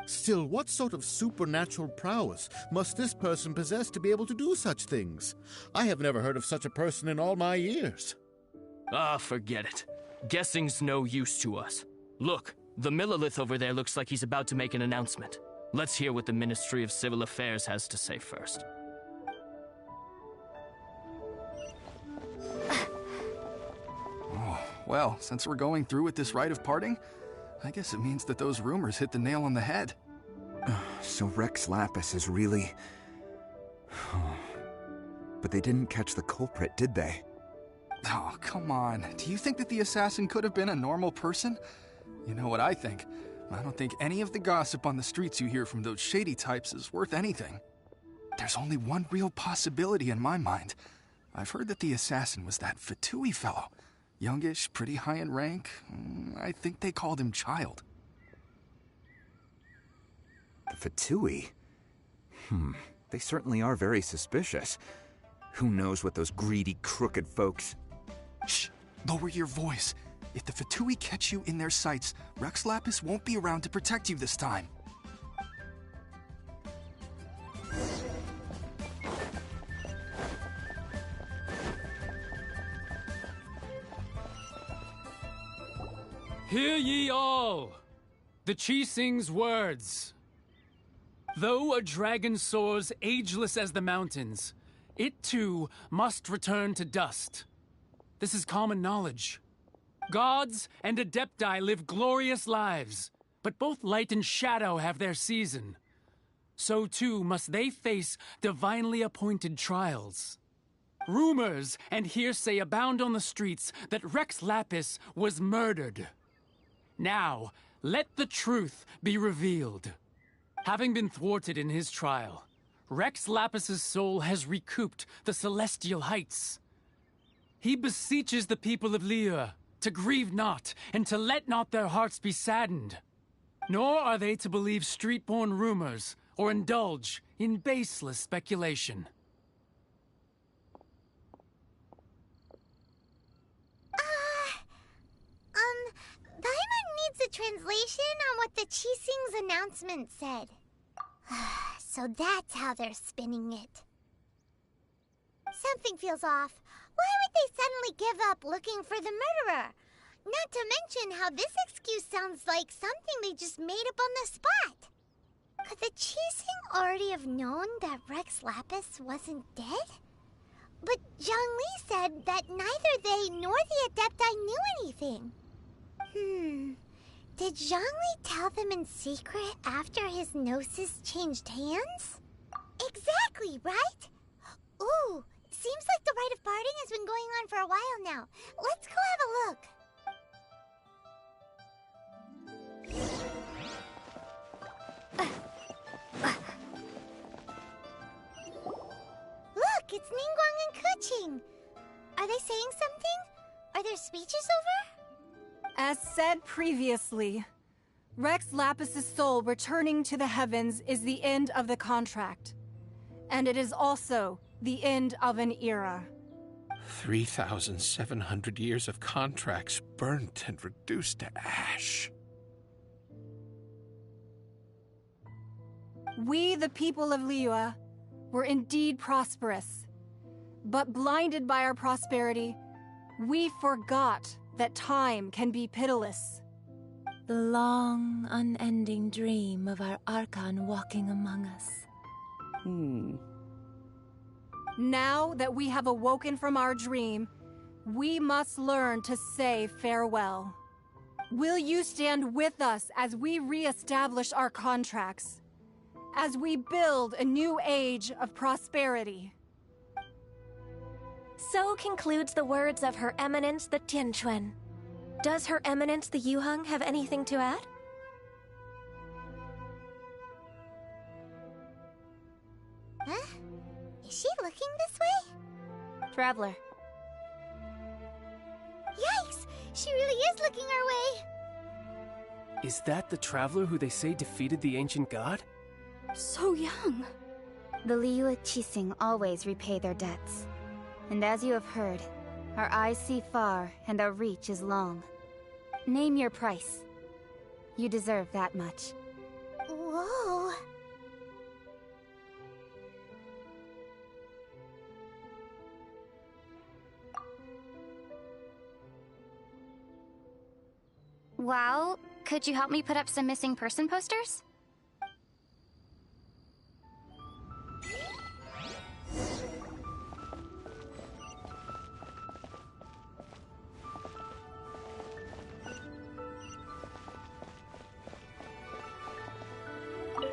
Still, what sort of supernatural prowess must this person possess to be able to do such things? I have never heard of such a person in all my years. Ah, forget it. Guessing's no use to us. Look, the Millilith over there looks like he's about to make an announcement. Let's hear what the Ministry of Civil Affairs has to say first. Oh, well, since we're going through with this rite of parting, I guess it means that those rumors hit the nail on the head. So Rex Lapis is really... But they didn't catch the culprit, did they? Oh, come on. Do you think that the assassin could have been a normal person? You know what I think. I don't think any of the gossip on the streets you hear from those shady types is worth anything. There's only one real possibility in my mind. I've heard that the assassin was that Fatui fellow. Youngish, pretty high in rank. I think they called him Child. The Fatui? They certainly are very suspicious. Who knows what those greedy, crooked folks... Shh! Lower your voice. If the Fatui catch you in their sights, Rex Lapis won't be around to protect you this time. Hear ye all! The Chi Sing's words. Though a dragon soars ageless as the mountains, it too must return to dust. This is common knowledge. Gods and Adepti live glorious lives, but both light and shadow have their season. So too must they face divinely appointed trials. Rumors and hearsay abound on the streets that Rex Lapis was murdered. Now, let the truth be revealed. Having been thwarted in his trial, Rex Lapis's soul has recouped the celestial heights. He beseeches the people of Liyue to grieve not, and to let not their hearts be saddened. Nor are they to believe street-born rumors, or indulge in baseless speculation. Paimon needs a translation on what the Chi Sing's announcement said. So that's how they're spinning it. Something feels off. Why would they suddenly give up looking for the murderer? Not to mention how this excuse sounds like something they just made up on the spot. Could the Chi Sing already have known that Rex Lapis wasn't dead? But Zhongli said that neither they nor the Adepti knew anything. Did Zhongli tell them in secret after his gnosis changed hands? Exactly, right? Ooh, seems like the rite of parting has been going on for a while now. Let's go have a look. Look, it's Ningguang and Keqing. Are they saying something? Are their speeches over? As said previously, Rex Lapis's soul returning to the heavens is the end of the contract. And it is also the end of an era. 3,700 years of contracts burnt and reduced to ash. We, the people of Liyue, were indeed prosperous. But blinded by our prosperity, we forgot that time can be pitiless. The long, unending dream of our Archon walking among us. Now that we have awoken from our dream, we must learn to say farewell. Will you stand with us as we re-establish our contracts? As we build a new age of prosperity? So concludes the words of Her Eminence the Tianquan. Does Her Eminence the Yuheng have anything to add? Huh? Is she looking this way? Traveler. Yikes! She really is looking our way! Is that the traveler who they say defeated the ancient god? So young. The Liyue Qixing always repay their debts. And as you have heard, our eyes see far and our reach is long. Name your price. You deserve that much. Whoa! Well, could you help me put up some missing person posters?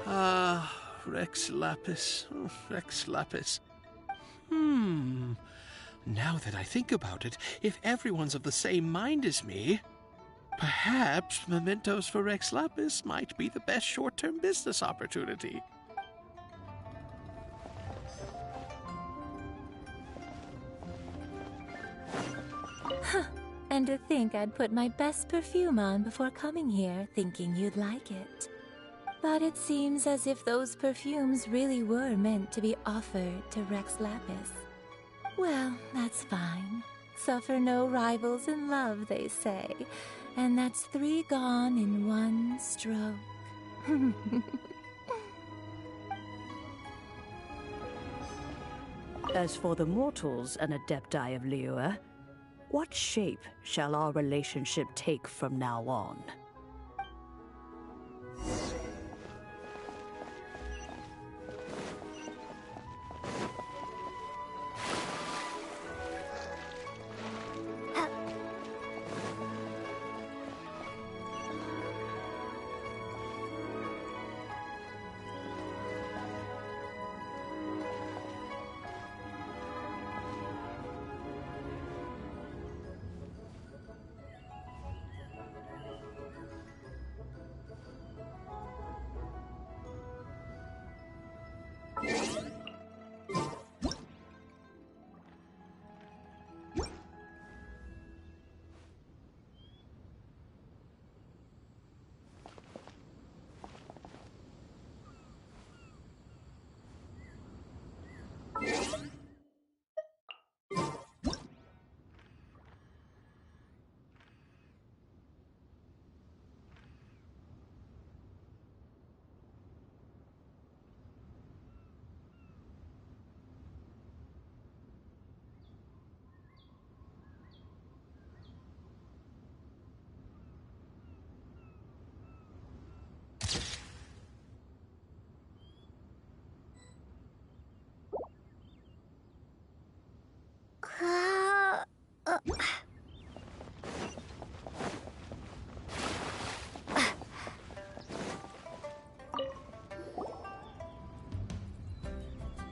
Ah, Rex Lapis. Oh, Rex Lapis. Now that I think about it, if everyone's of the same mind as me, perhaps mementos for Rex Lapis might be the best short-term business opportunity. And to think I'd put my best perfume on before coming here, thinking you'd like it. But it seems as if those perfumes really were meant to be offered to Rex Lapis. Well, that's fine. Suffer no rivals in love, they say. And that's 3 gone in 1 stroke. As for the mortals and Adepti of Liyue, what shape shall our relationship take from now on?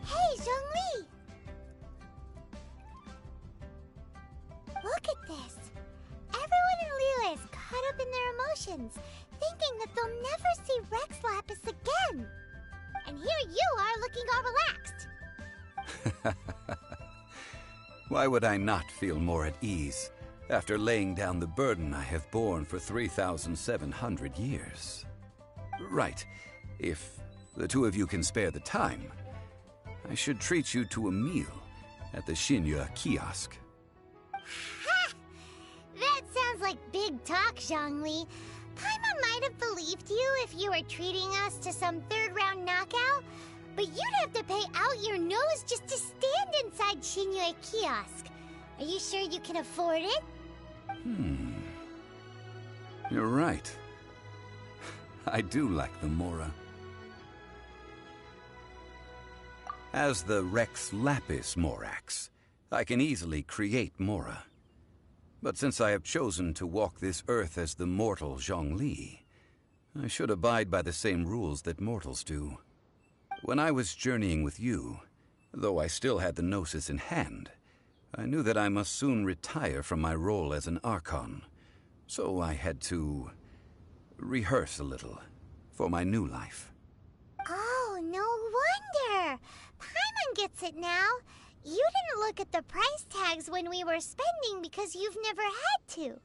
Hey, Zhongli! Look at this. Everyone in Liyue is caught up in their emotions, thinking that they'll never see Rex Lapis again. And here you are looking all relaxed. Why would I not feel more at ease after laying down the burden I have borne for 3,700 years? Right. If the two of you can spare the time, I should treat you to a meal at the Xinyue kiosk. Ha! That sounds like big talk, Zhongli. Paimon might have believed you if you were treating us to some third-round knockout, but you'd have to pay out your nose just to stand inside Xinyue kiosk. Are you sure you can afford it? You're right. I do like the Mora. As the Rex Lapis Morax, I can easily create Mora. But since I have chosen to walk this earth as the mortal Zhongli, I should abide by the same rules that mortals do. When I was journeying with you, though I still had the Gnosis in hand, I knew that I must soon retire from my role as an Archon, so I had to rehearse a little for my new life. Oh, no wonder! Paimon gets it now. You didn't look at the price tags when we were spending because you've never had to.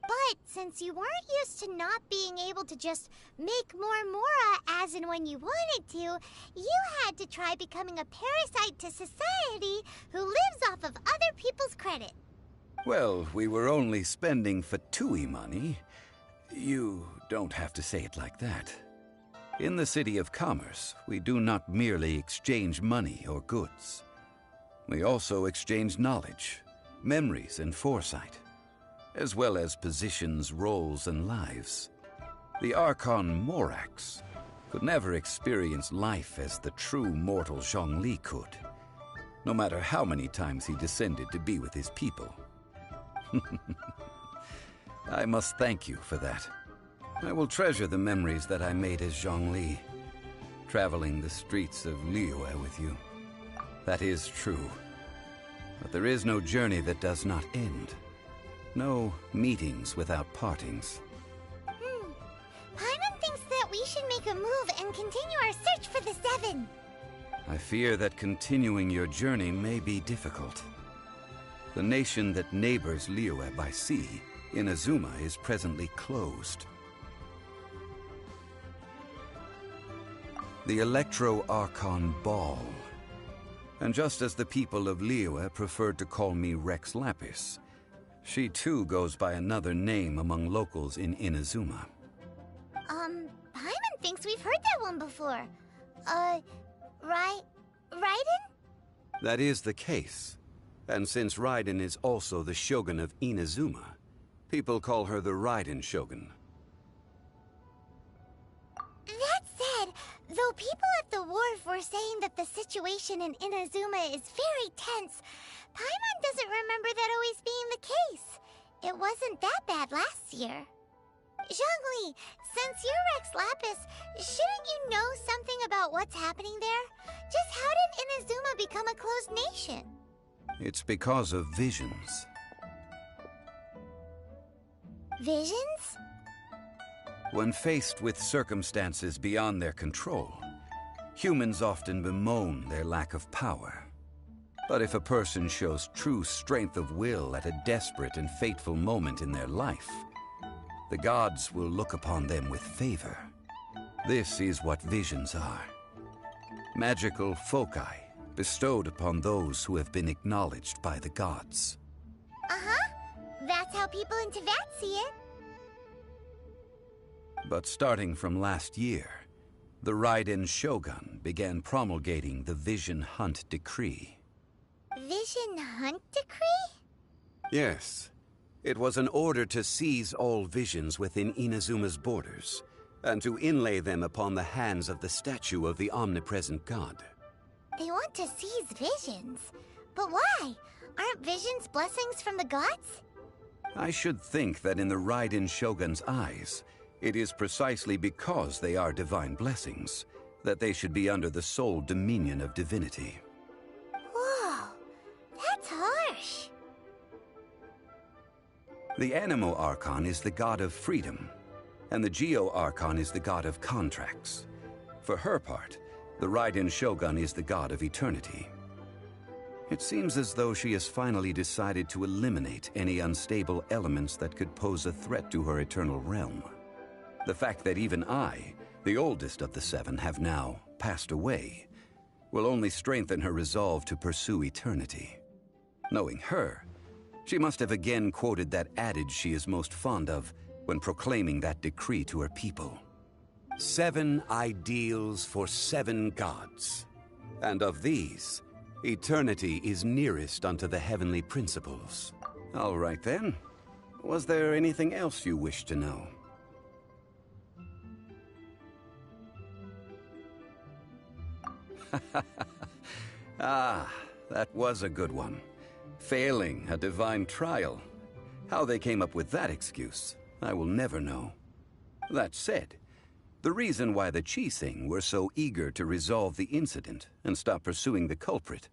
But since you weren't used to not being able to just make more Mora as and when you wanted to, you had to try becoming a parasite to society who lives off of other people's credit. Well, we were only spending Fatui money. You don't have to say it like that. In the City of Commerce, we do not merely exchange money or goods. We also exchange knowledge, memories, and foresight. as well as positions, roles, and lives. The Archon Morax could never experience life as the true mortal Zhongli could, no matter how many times he descended to be with his people. I must thank you for that. I will treasure the memories that I made as Zhongli, traveling the streets of Liyue with you. That is true. But there is no journey that does not end. No meetings without partings. Paimon thinks that we should make a move and continue our search for the Seven. I fear that continuing your journey may be difficult. The nation that neighbors Liyue by sea, Inazuma, is presently closed. The Electro-Archon Ball. And just as the people of Liyue preferred to call me Rex Lapis, she too goes by another name among locals in Inazuma. Paimon thinks we've heard that one before. Raiden? That is the case. And since Raiden is also the Shogun of Inazuma, people call her the Raiden Shogun. That said, though people at the wharf were saying that the situation in Inazuma is very tense, Paimon doesn't remember that always being the case. It wasn't that bad last year. Zhongli, since you're Rex Lapis, shouldn't you know something about what's happening there? Just how did Inazuma become a closed nation? It's because of visions. Visions? When faced with circumstances beyond their control, humans often bemoan their lack of power. But if a person shows true strength of will at a desperate and fateful moment in their life, the gods will look upon them with favor. This is what visions are. Magical foci bestowed upon those who have been acknowledged by the gods. That's how people in Teyvat see it. But starting from last year, the Raiden Shogun began promulgating the Vision Hunt Decree. Vision Hunt Decree? Yes. It was an order to seize all visions within Inazuma's borders, and to inlay them upon the hands of the statue of the omnipresent god. They want to seize visions. But why? Aren't visions blessings from the gods? I should think that in the Raiden Shogun's eyes, it is precisely because they are divine blessings that they should be under the sole dominion of divinity. Whoa, that's harsh. The Animo Archon is the god of freedom, and the Geo Archon is the god of contracts. For her part, the Raiden Shogun is the god of eternity. It seems as though she has finally decided to eliminate any unstable elements that could pose a threat to her eternal realm. The fact that even I, the oldest of the seven, have now passed away, will only strengthen her resolve to pursue eternity. Knowing her, she must have again quoted that adage she is most fond of when proclaiming that decree to her people. 7 ideals for 7 gods. And of these, eternity is nearest unto the heavenly principles. All right then. Was there anything else you wished to know? Ah, that was a good one. Failing a divine trial. How they came up with that excuse, I will never know. That said, the reason why the Qixing were so eager to resolve the incident and stop pursuing the culprit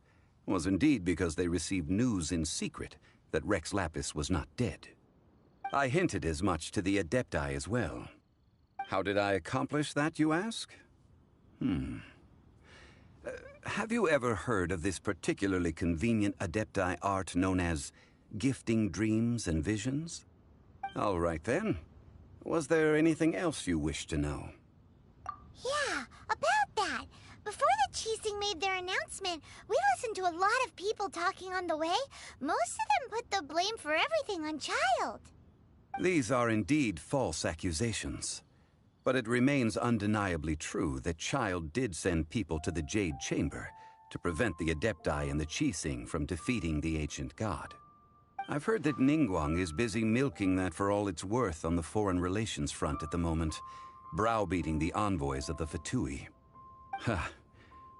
was indeed because they received news in secret that Rex Lapis was not dead. I hinted as much to the Adepti as well. How did I accomplish that, you ask? Have you ever heard of this particularly convenient Adepti art known as gifting dreams and visions? All right then. Was there anything else you wished to know? Yeah, about that. Before the Qixing made their announcement, we listened to a lot of people talking on the way. Most of them put the blame for everything on Child. These are indeed false accusations. But it remains undeniably true that Child did send people to the Jade Chamber to prevent the Adepti and the Qixing from defeating the ancient god. I've heard that Ningguang is busy milking that for all it's worth on the foreign relations front at the moment, browbeating the envoys of the Fatui. Ha!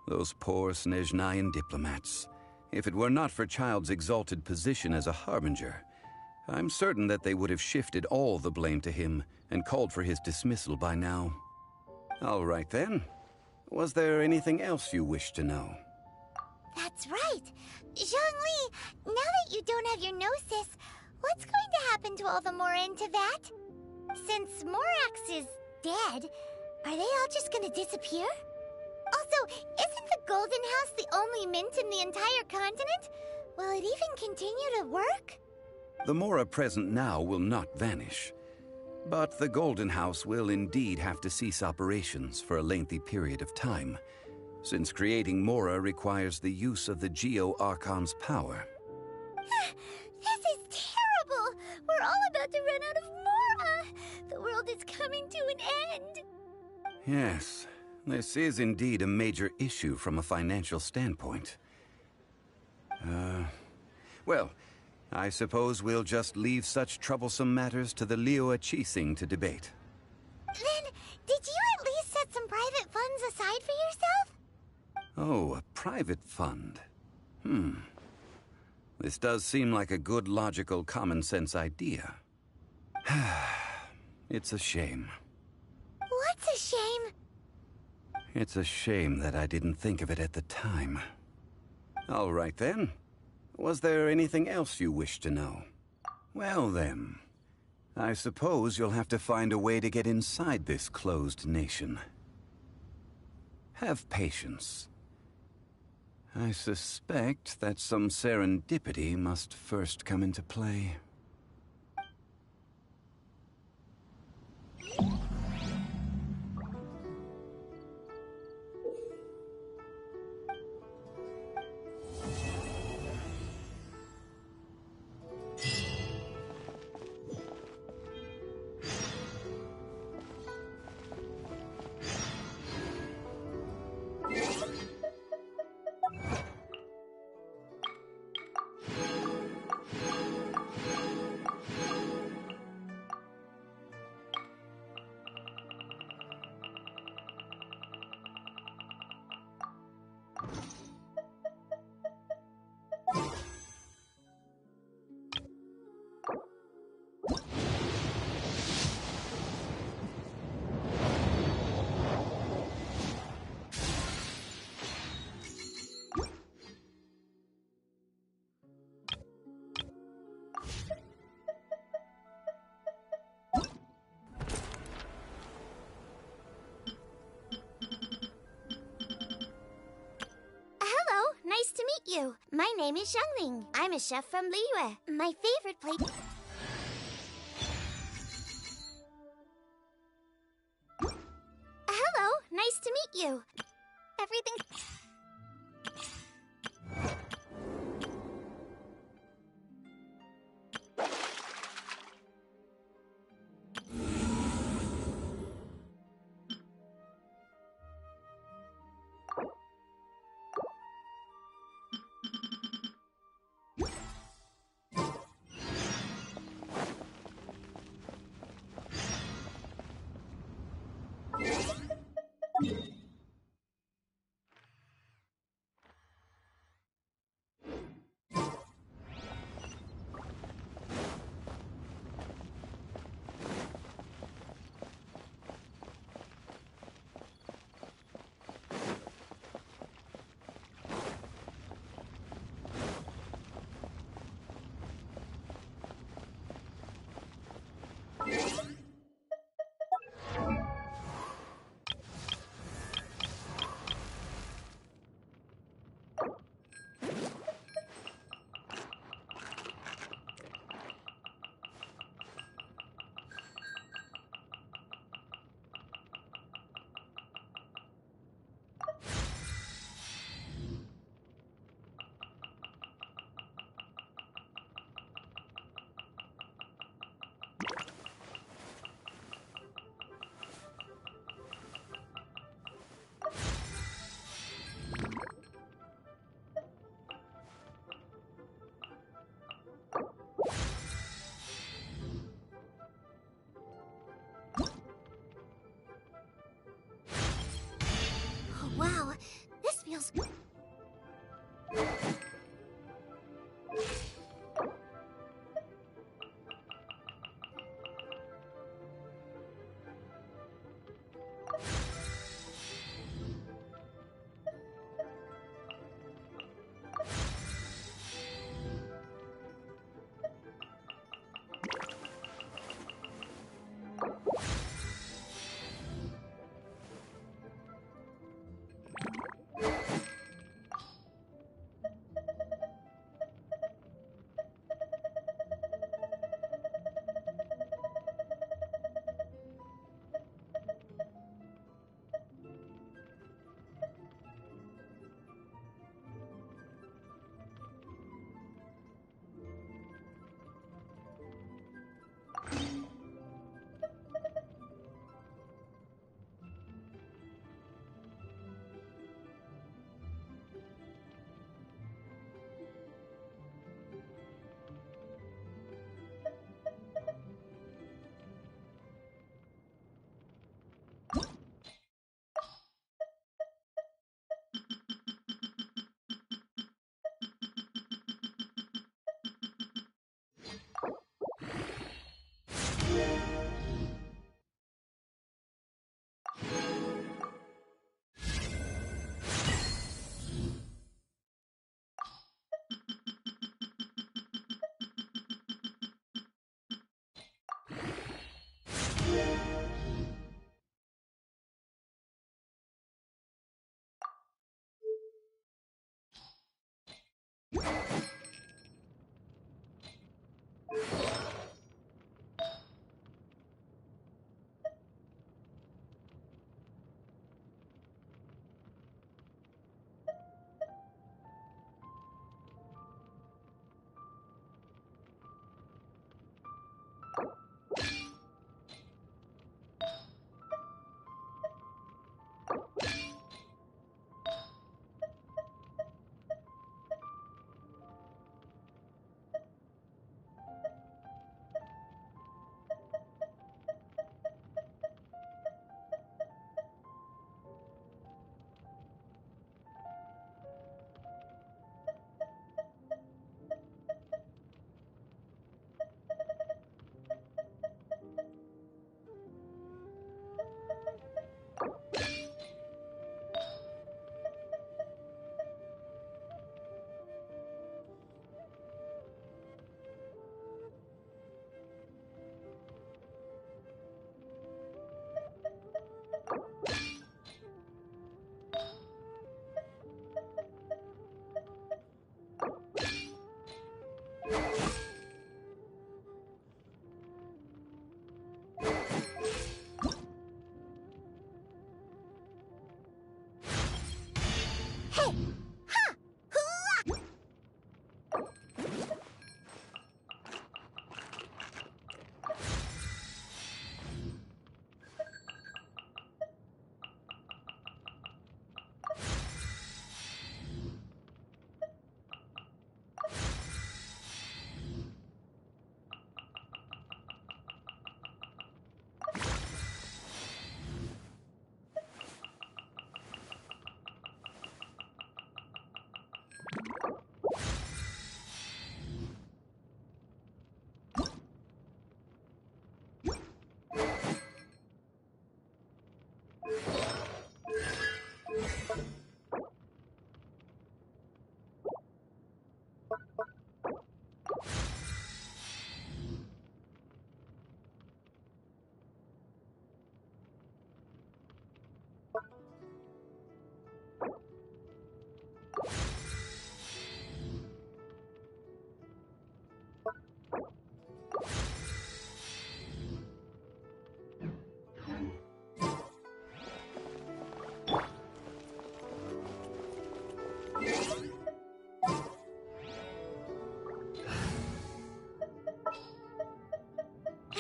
Those poor Snezhnayan diplomats. If it were not for Child's exalted position as a harbinger, I'm certain that they would have shifted all the blame to him and called for his dismissal by now. All right then. Was there anything else you wished to know? That's right. Zhongli, now that you don't have your gnosis, what's going to happen to all the Mora in Teyvat? Since Morax is dead, are they all just gonna disappear? Also, isn't the Golden House the only mint in the entire continent? Will it even continue to work? The Mora present now will not vanish. But the Golden House will indeed have to cease operations for a lengthy period of time, since creating Mora requires the use of the Geo-Archon's power. This is terrible! We're all about to run out of Mora! The world is coming to an end! Yes, this is indeed a major issue from a financial standpoint. Well, I suppose we'll just leave such troublesome matters to the Liyue Qixing to debate. Then, did you at least set some private funds aside for yourself? Oh, a private fund. This does seem like a good, logical, common-sense idea. It's a shame. What's a shame? It's a shame that I didn't think of it at the time. All right then. Was there anything else you wished to know? Well then, I suppose you'll have to find a way to get inside this closed nation. Have patience. I suspect that some serendipity must first come into play. Nice to meet you. My name is Xiangling. I'm a chef from Liyue. My favorite place... Hello, nice to meet you. Everything...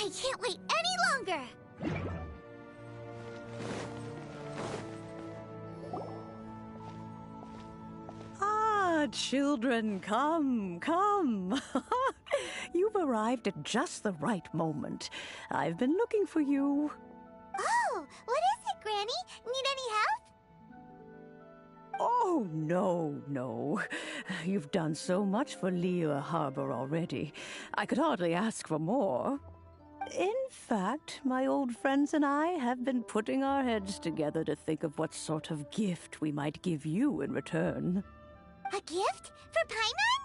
I can't wait any longer! Ah, children, come, come. You've arrived at just the right moment. I've been looking for you. Oh, what is it, Granny? Need any help? Oh, no. You've done so much for Liyue Harbor already. I could hardly ask for more. In fact, my old friends and I have been putting our heads together to think of what sort of gift we might give you in return. A gift? For Paimon?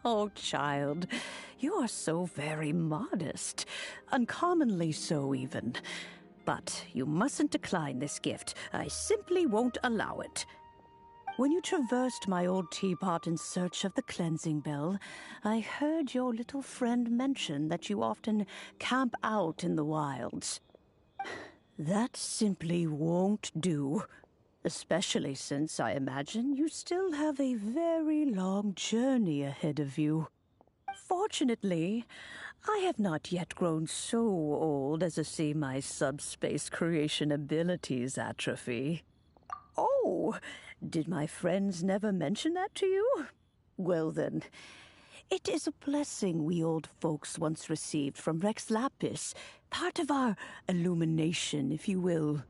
Oh, child, you are so very modest. Uncommonly so, even. But you mustn't decline this gift. I simply won't allow it. When you traversed my old teapot in search of the cleansing bell, I heard your little friend mention that you often camp out in the wilds. That simply won't do, especially since I imagine you still have a very long journey ahead of you. Fortunately, I have not yet grown so old as to see my subspace creation abilities atrophy. Oh, did my friends never mention that to you? Well then, it is a blessing we old folks once received from Rex Lapis, part of our illumination, if you will.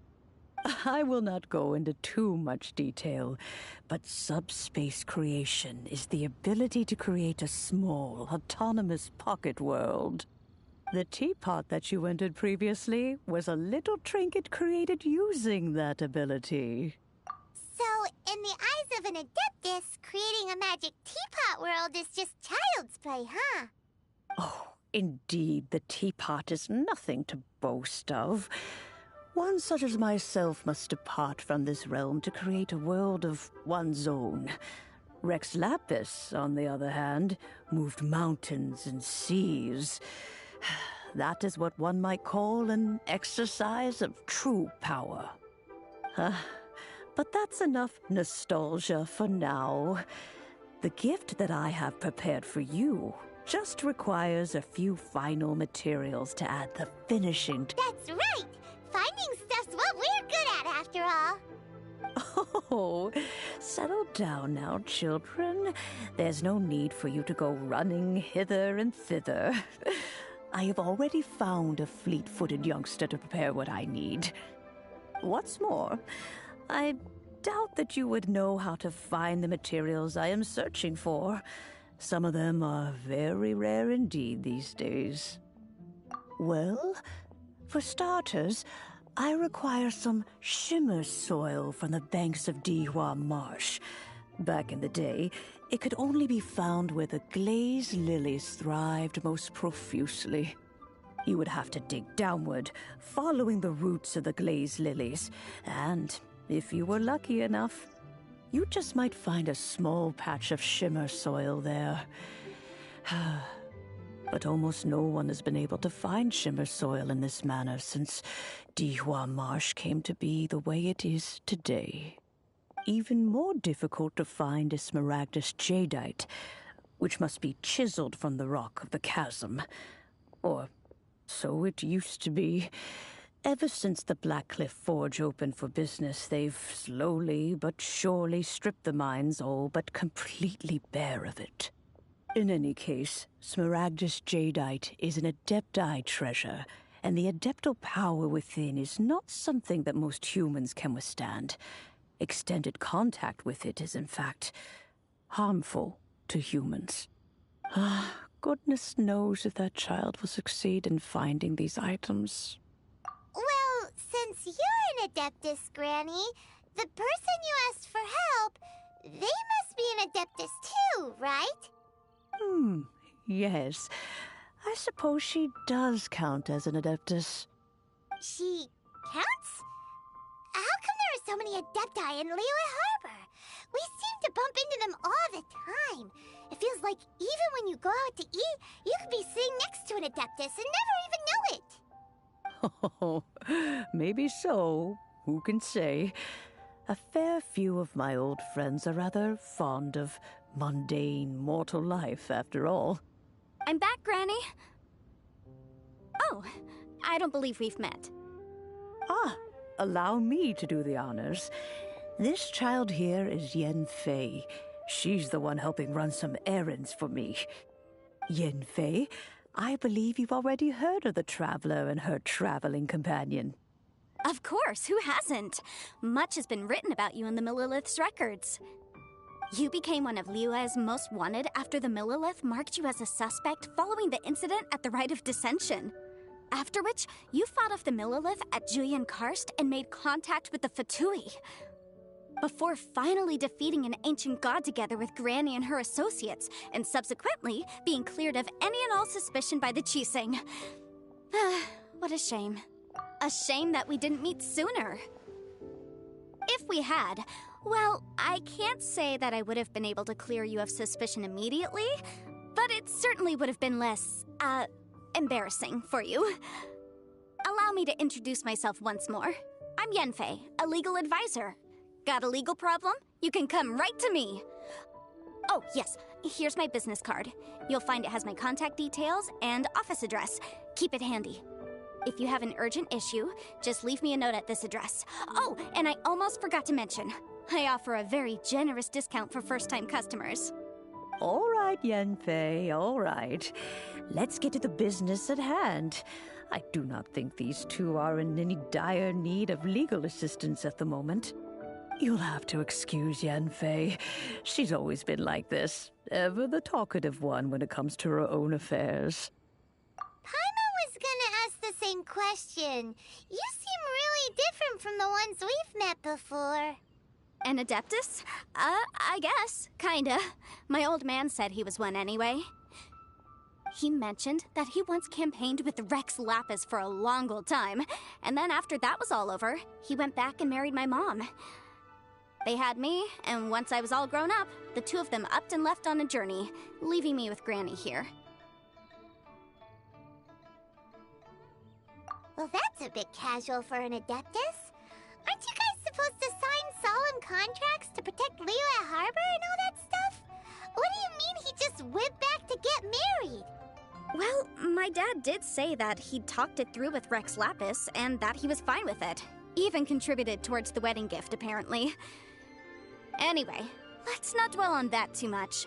I will not go into too much detail, but subspace creation is the ability to create a small, autonomous pocket world. The teapot that you entered previously was a little trinket created using that ability. So, in the eyes of an Adeptus, creating a magic teapot world is just child's play, huh? Oh, indeed, the teapot is nothing to boast of. One such as myself must depart from this realm to create a world of one's own. Rex Lapis, on the other hand, moved mountains and seas. That is what one might call an exercise of true power. But that's enough nostalgia for now. The gift that I have prepared for you just requires a few final materials to add the finishing. That's right! Finding stuff's what we're good at, after all. Oh, settle down now, children. There's no need for you to go running hither and thither. I have already found a fleet-footed youngster to prepare what I need. What's more, I doubt that you would know how to find the materials I am searching for. Some of them are very rare indeed these days. Well, for starters, I require some shimmer soil from the banks of Dihua Marsh. Back in the day, it could only be found where the glazed lilies thrived most profusely. You would have to dig downward, following the roots of the glazed lilies, and if you were lucky enough, you just might find a small patch of shimmer soil there. But almost no one has been able to find shimmer soil in this manner since Dihua Marsh came to be the way it is today. Even more difficult to find is smaragdus jadeite, which must be chiseled from the rock of the chasm. Or so it used to be. Ever since the Blackcliff Forge opened for business, they've slowly but surely stripped the mines all but completely bare of it. In any case, smaragdus jadeite is an Adepti treasure, and the adeptal power within is not something that most humans can withstand. Extended contact with it is, in fact, harmful to humans. Goodness knows if that child will succeed in finding these items. Well, since you're an Adeptus, Granny, the person you asked for help, they must be an Adeptus too, right? Yes. I suppose she does count as an Adeptus. She counts? How come there are so many Adepti in Liyue Harbor? We seem to bump into them all the time. It feels like even when you go out to eat, you could be sitting next to an Adeptus and never even know it. Oh, maybe so. Who can say? A fair few of my old friends are rather fond of mundane mortal life, after all. I'm back, Granny. Oh, I don't believe we've met. Allow me to do the honors. This child here is Yen Fei. She's the one helping run some errands for me. Yen Fei, I believe you've already heard of the Traveler and her traveling companion. Of course, who hasn't? Much has been written about you in the Millilith's records. You became one of Liyue's most wanted after the Millilith marked you as a suspect following the incident at the Rite of Dissension. After which, you fought off the Millilith at Julian Karst and made contact with the Fatui. Before finally defeating an ancient god together with Granny and her associates, and subsequently being cleared of any and all suspicion by the Qixing. What a shame. A shame that we didn't meet sooner. If we had, well, I can't say that I would have been able to clear you of suspicion immediately, but it certainly would have been less, embarrassing for you. Allow me to introduce myself once more. I'm Yenfei, a legal advisor. Got a legal problem? You can come right to me. Oh, yes, here's my business card. You'll find it has my contact details and office address. Keep it handy. If you have an urgent issue, just leave me a note at this address. Oh, and I almost forgot to mention, I offer a very generous discount for first-time customers. All right, Yenfei, all right. Let's get to the business at hand. I do not think these two are in any dire need of legal assistance at the moment. You'll have to excuse Yenfei. She's always been like this, ever the talkative one when it comes to her own affairs. Paimon was gonna ask the same question. You seem really different from the ones we've met before. An Adeptus? I guess. Kinda. My old man said he was one anyway. He mentioned that he once campaigned with Rex Lapis for a long old time, and then after that was all over, he went back and married my mom. They had me, and once I was all grown up, the two of them upped and left on a journey, leaving me with Granny here. Well, that's a bit casual for an Adeptus. Aren't you guys supposed to sign solemn contracts to protect Liyue Harbor and all that stuff? What do you mean he just went back to get married? Well, my dad did say that he'd talked it through with Rex Lapis, and that he was fine with it. Even contributed towards the wedding gift, apparently. Anyway, let's not dwell on that too much.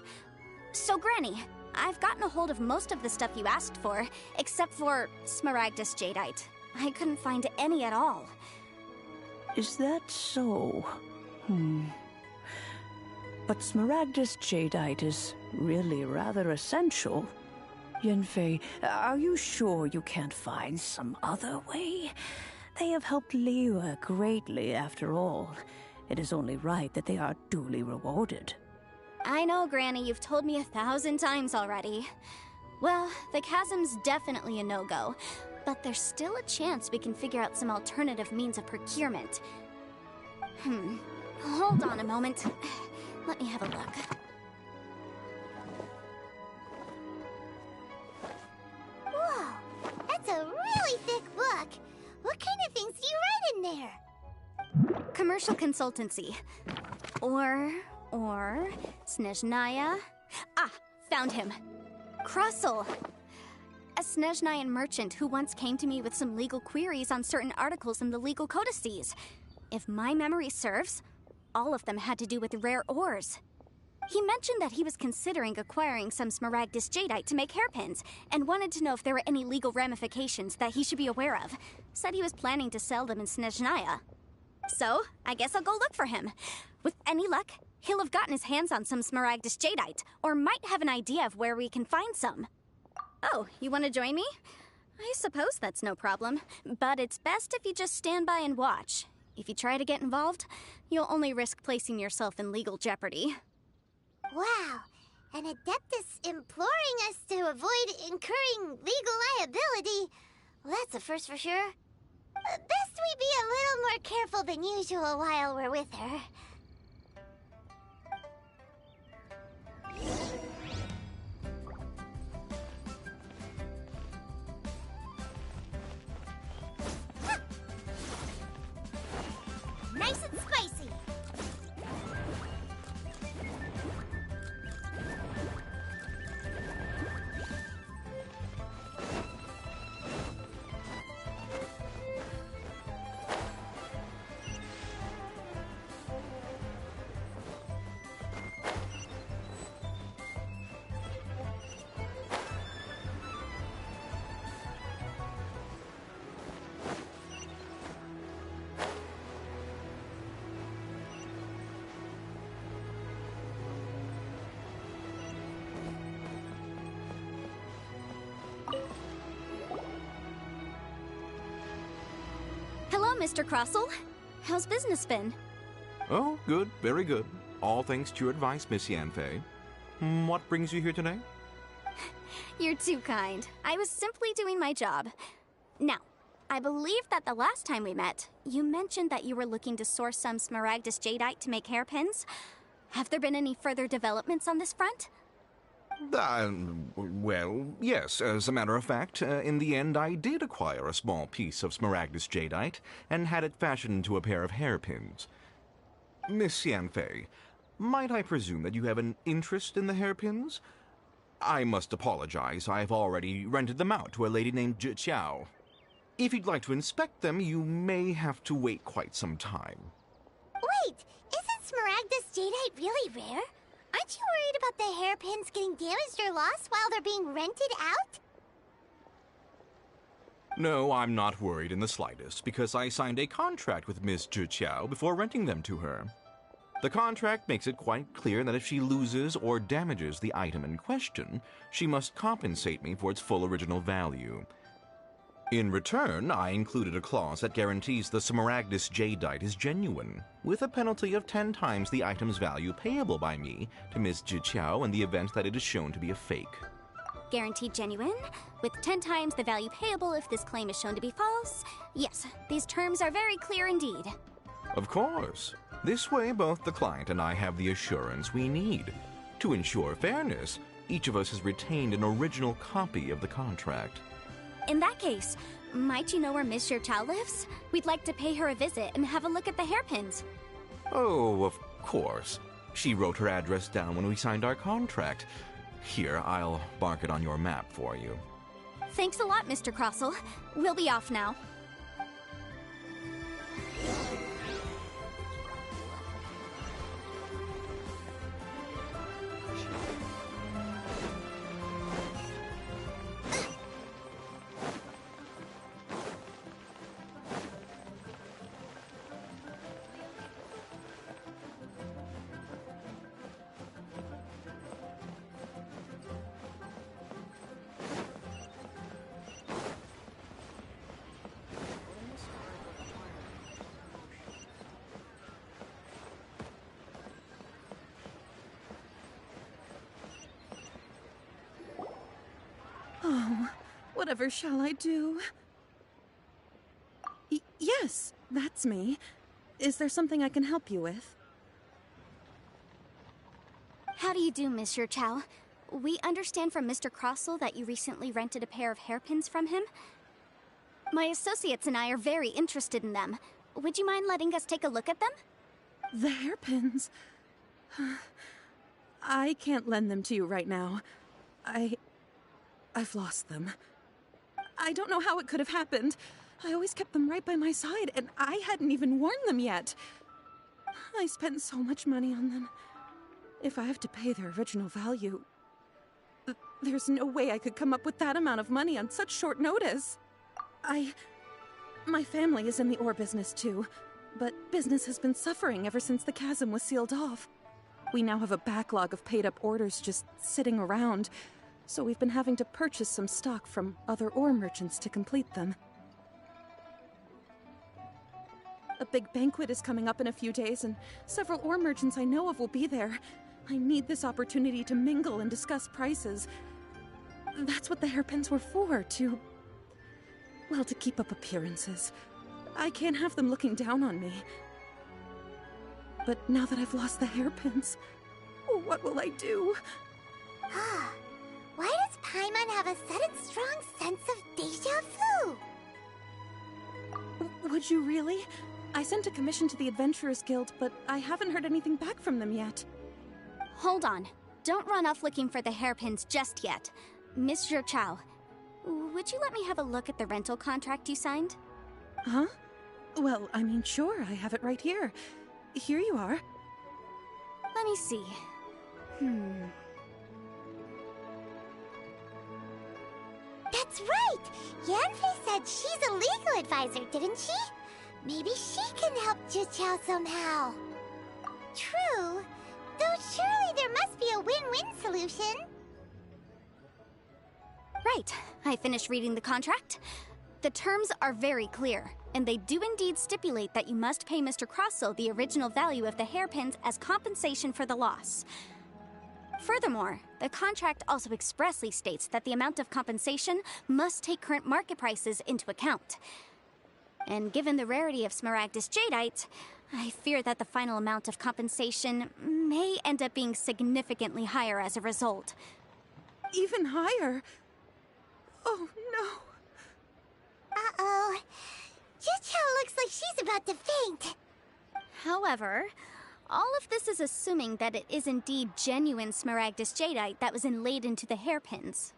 So, Granny, I've gotten a hold of most of the stuff you asked for, except for Smaragdus Jadeite. I couldn't find any at all. Is that so? But Smaragdus Jadeite is really rather essential. Yenfei, are you sure you can't find some other way? They have helped Liyue greatly, after all. It is only right that they are duly rewarded. I know, Granny, you've told me 1,000 times already. Well, the chasm's definitely a no-go, but there's still a chance we can figure out some alternative means of procurement. Hold on a moment. Let me have a look. Whoa, that's a really thick book. What kind of things do you write in there? Commercial consultancy. Or Snezhnaya. Ah, found him. Krusel. A Snezhnayan merchant who once came to me with some legal queries on certain articles in the legal codices. If my memory serves, all of them had to do with rare ores. He mentioned that he was considering acquiring some Smaragdus Jadeite to make hairpins, and wanted to know if there were any legal ramifications that he should be aware of. Said he was planning to sell them in Snezhnaya. So, I guess I'll go look for him. With any luck, he'll have gotten his hands on some Smaragdus Jadeite, or might have an idea of where we can find some. Oh, you want to join me? I suppose that's no problem, but it's best if you just stand by and watch. If you try to get involved, you'll only risk placing yourself in legal jeopardy. Wow, an Adeptus imploring us to avoid incurring legal liability. Well, that's a first for sure. Best we be a little more careful than usual while we're with her. Nice and spicy. Hello, Mr. Crossell. How's business been? Oh, good, very good. All thanks to your advice, Miss Yanfei. What brings you here today? You're too kind. I was simply doing my job. Now, I believe that the last time we met, you mentioned that you were looking to source some Smaragdus Jadeite to make hairpins. Have there been any further developments on this front? Well, yes. As a matter of fact, in the end I did acquire a small piece of Smaragdus Jadeite and had it fashioned into a pair of hairpins. Miss Yanfei, might I presume that you have an interest in the hairpins? I must apologize. I've already rented them out to a lady named Zhiqiao. If you'd like to inspect them, you may have to wait quite some time. Wait, isn't Smaragdus Jadeite really rare? Aren't you worried about the hairpins getting damaged or lost while they're being rented out? No, I'm not worried in the slightest, because I signed a contract with Miss Zhiqiao before renting them to her. The contract makes it quite clear that if she loses or damages the item in question, she must compensate me for its full original value. In return, I included a clause that guarantees the Smaragdus Jadeite is genuine, with a penalty of 10 times the item's value payable by me to Miss Zhiqiao in the event that it is shown to be a fake. Guaranteed genuine, with 10 times the value payable if this claim is shown to be false. Yes, these terms are very clear indeed. Of course. This way, both the client and I have the assurance we need. To ensure fairness, each of us has retained an original copy of the contract. In that case, might you know where Miss Zhiqiao lives? We'd like to pay her a visit and have a look at the hairpins. Oh, of course. She wrote her address down when we signed our contract. Here, I'll mark it on your map for you. Thanks a lot, Mr. Crossell. We'll be off now. Oh, whatever shall I do? Yes, that's me. Is there something I can help you with? How do you do, Miss Zhiqiao? We understand from Mr. Crossell that you recently rented a pair of hairpins from him. My associates and I are very interested in them. Would you mind letting us take a look at them? The hairpins? I can't lend them to you right now. I've lost them. I don't know how it could have happened. I always kept them right by my side, and I hadn't even worn them yet. I spent so much money on them. If I have to pay their original value, there's no way I could come up with that amount of money on such short notice. My family is in the ore business too, but business has been suffering ever since the chasm was sealed off. We now have a backlog of paid-up orders just sitting around, so we've been having to purchase some stock from other ore merchants to complete them. A big banquet is coming up in a few days, and several ore merchants I know of will be there. I need this opportunity to mingle and discuss prices. That's what the hairpins were for, to keep up appearances. I can't have them looking down on me. But now that I've lost the hairpins, what will I do? Why does Paimon have a sudden strong sense of déjà vu? Would you really? I sent a commission to the Adventurers Guild, but I haven't heard anything back from them yet. Hold on. Don't run off looking for the hairpins just yet. Miss Zhou Chao, would you let me have a look at the rental contract you signed? Huh? Well, I mean, sure, I have it right here. Here you are. Let me see. That's right! Yanfei said she's a legal advisor, didn't she? Maybe she can help Zhou Chao somehow. True. Though surely there must be a win-win solution. Right. I finished reading the contract. The terms are very clear, and they do indeed stipulate that you must pay Mr. Crossell the original value of the hairpins as compensation for the loss. Furthermore, the contract also expressly states that the amount of compensation must take current market prices into account. And given the rarity of Smaragdus Jadeite, I fear that the final amount of compensation may end up being significantly higher as a result. Even higher? Oh, no. Uh-oh. Zhou Chao looks like she's about to faint. However, all of this is assuming that it is indeed genuine Smaragdus Jadeite that was inlaid into the hairpins.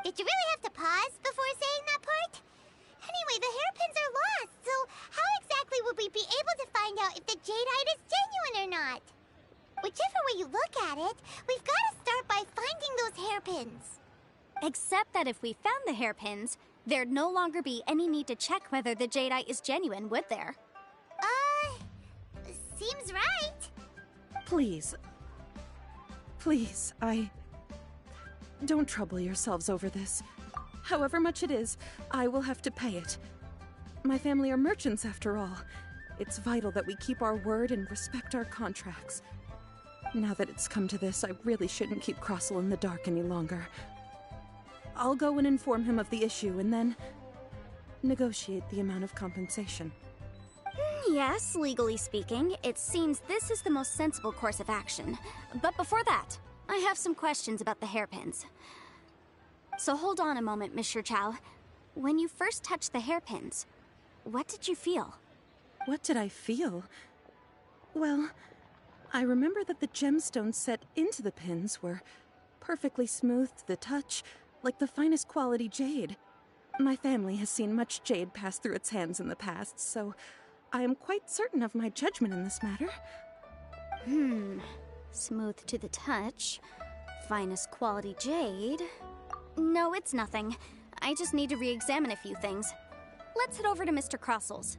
Did you really have to pause before saying that part? Anyway, the hairpins are lost, so how exactly would we be able to find out if the Jadeite is genuine or not? Whichever way you look at it, we've got to start by finding those hairpins. Except that if we found the hairpins, there'd no longer be any need to check whether the Jadeite is genuine, would there? Seems right. Please, don't trouble yourselves over this. However much it is, I will have to pay it. My family are merchants, after all. It's vital that we keep our word and respect our contracts. Now that it's come to this, I really shouldn't keep Crossell in the dark any longer. I'll go and inform him of the issue and then negotiate the amount of compensation. Yes, legally speaking, it seems this is the most sensible course of action. But before that, I have some questions about the hairpins. So hold on a moment, Miss Zhou Chao. When you first touched the hairpins, what did you feel? What did I feel? Well, I remember that the gemstones set into the pins were perfectly smooth to the touch, like the finest quality jade. My family has seen much jade pass through its hands in the past, so I am quite certain of my judgment in this matter. Smooth to the touch, finest quality jade. No, it's nothing. I just need to re-examine a few things. Let's head over to Mr. Crossell's.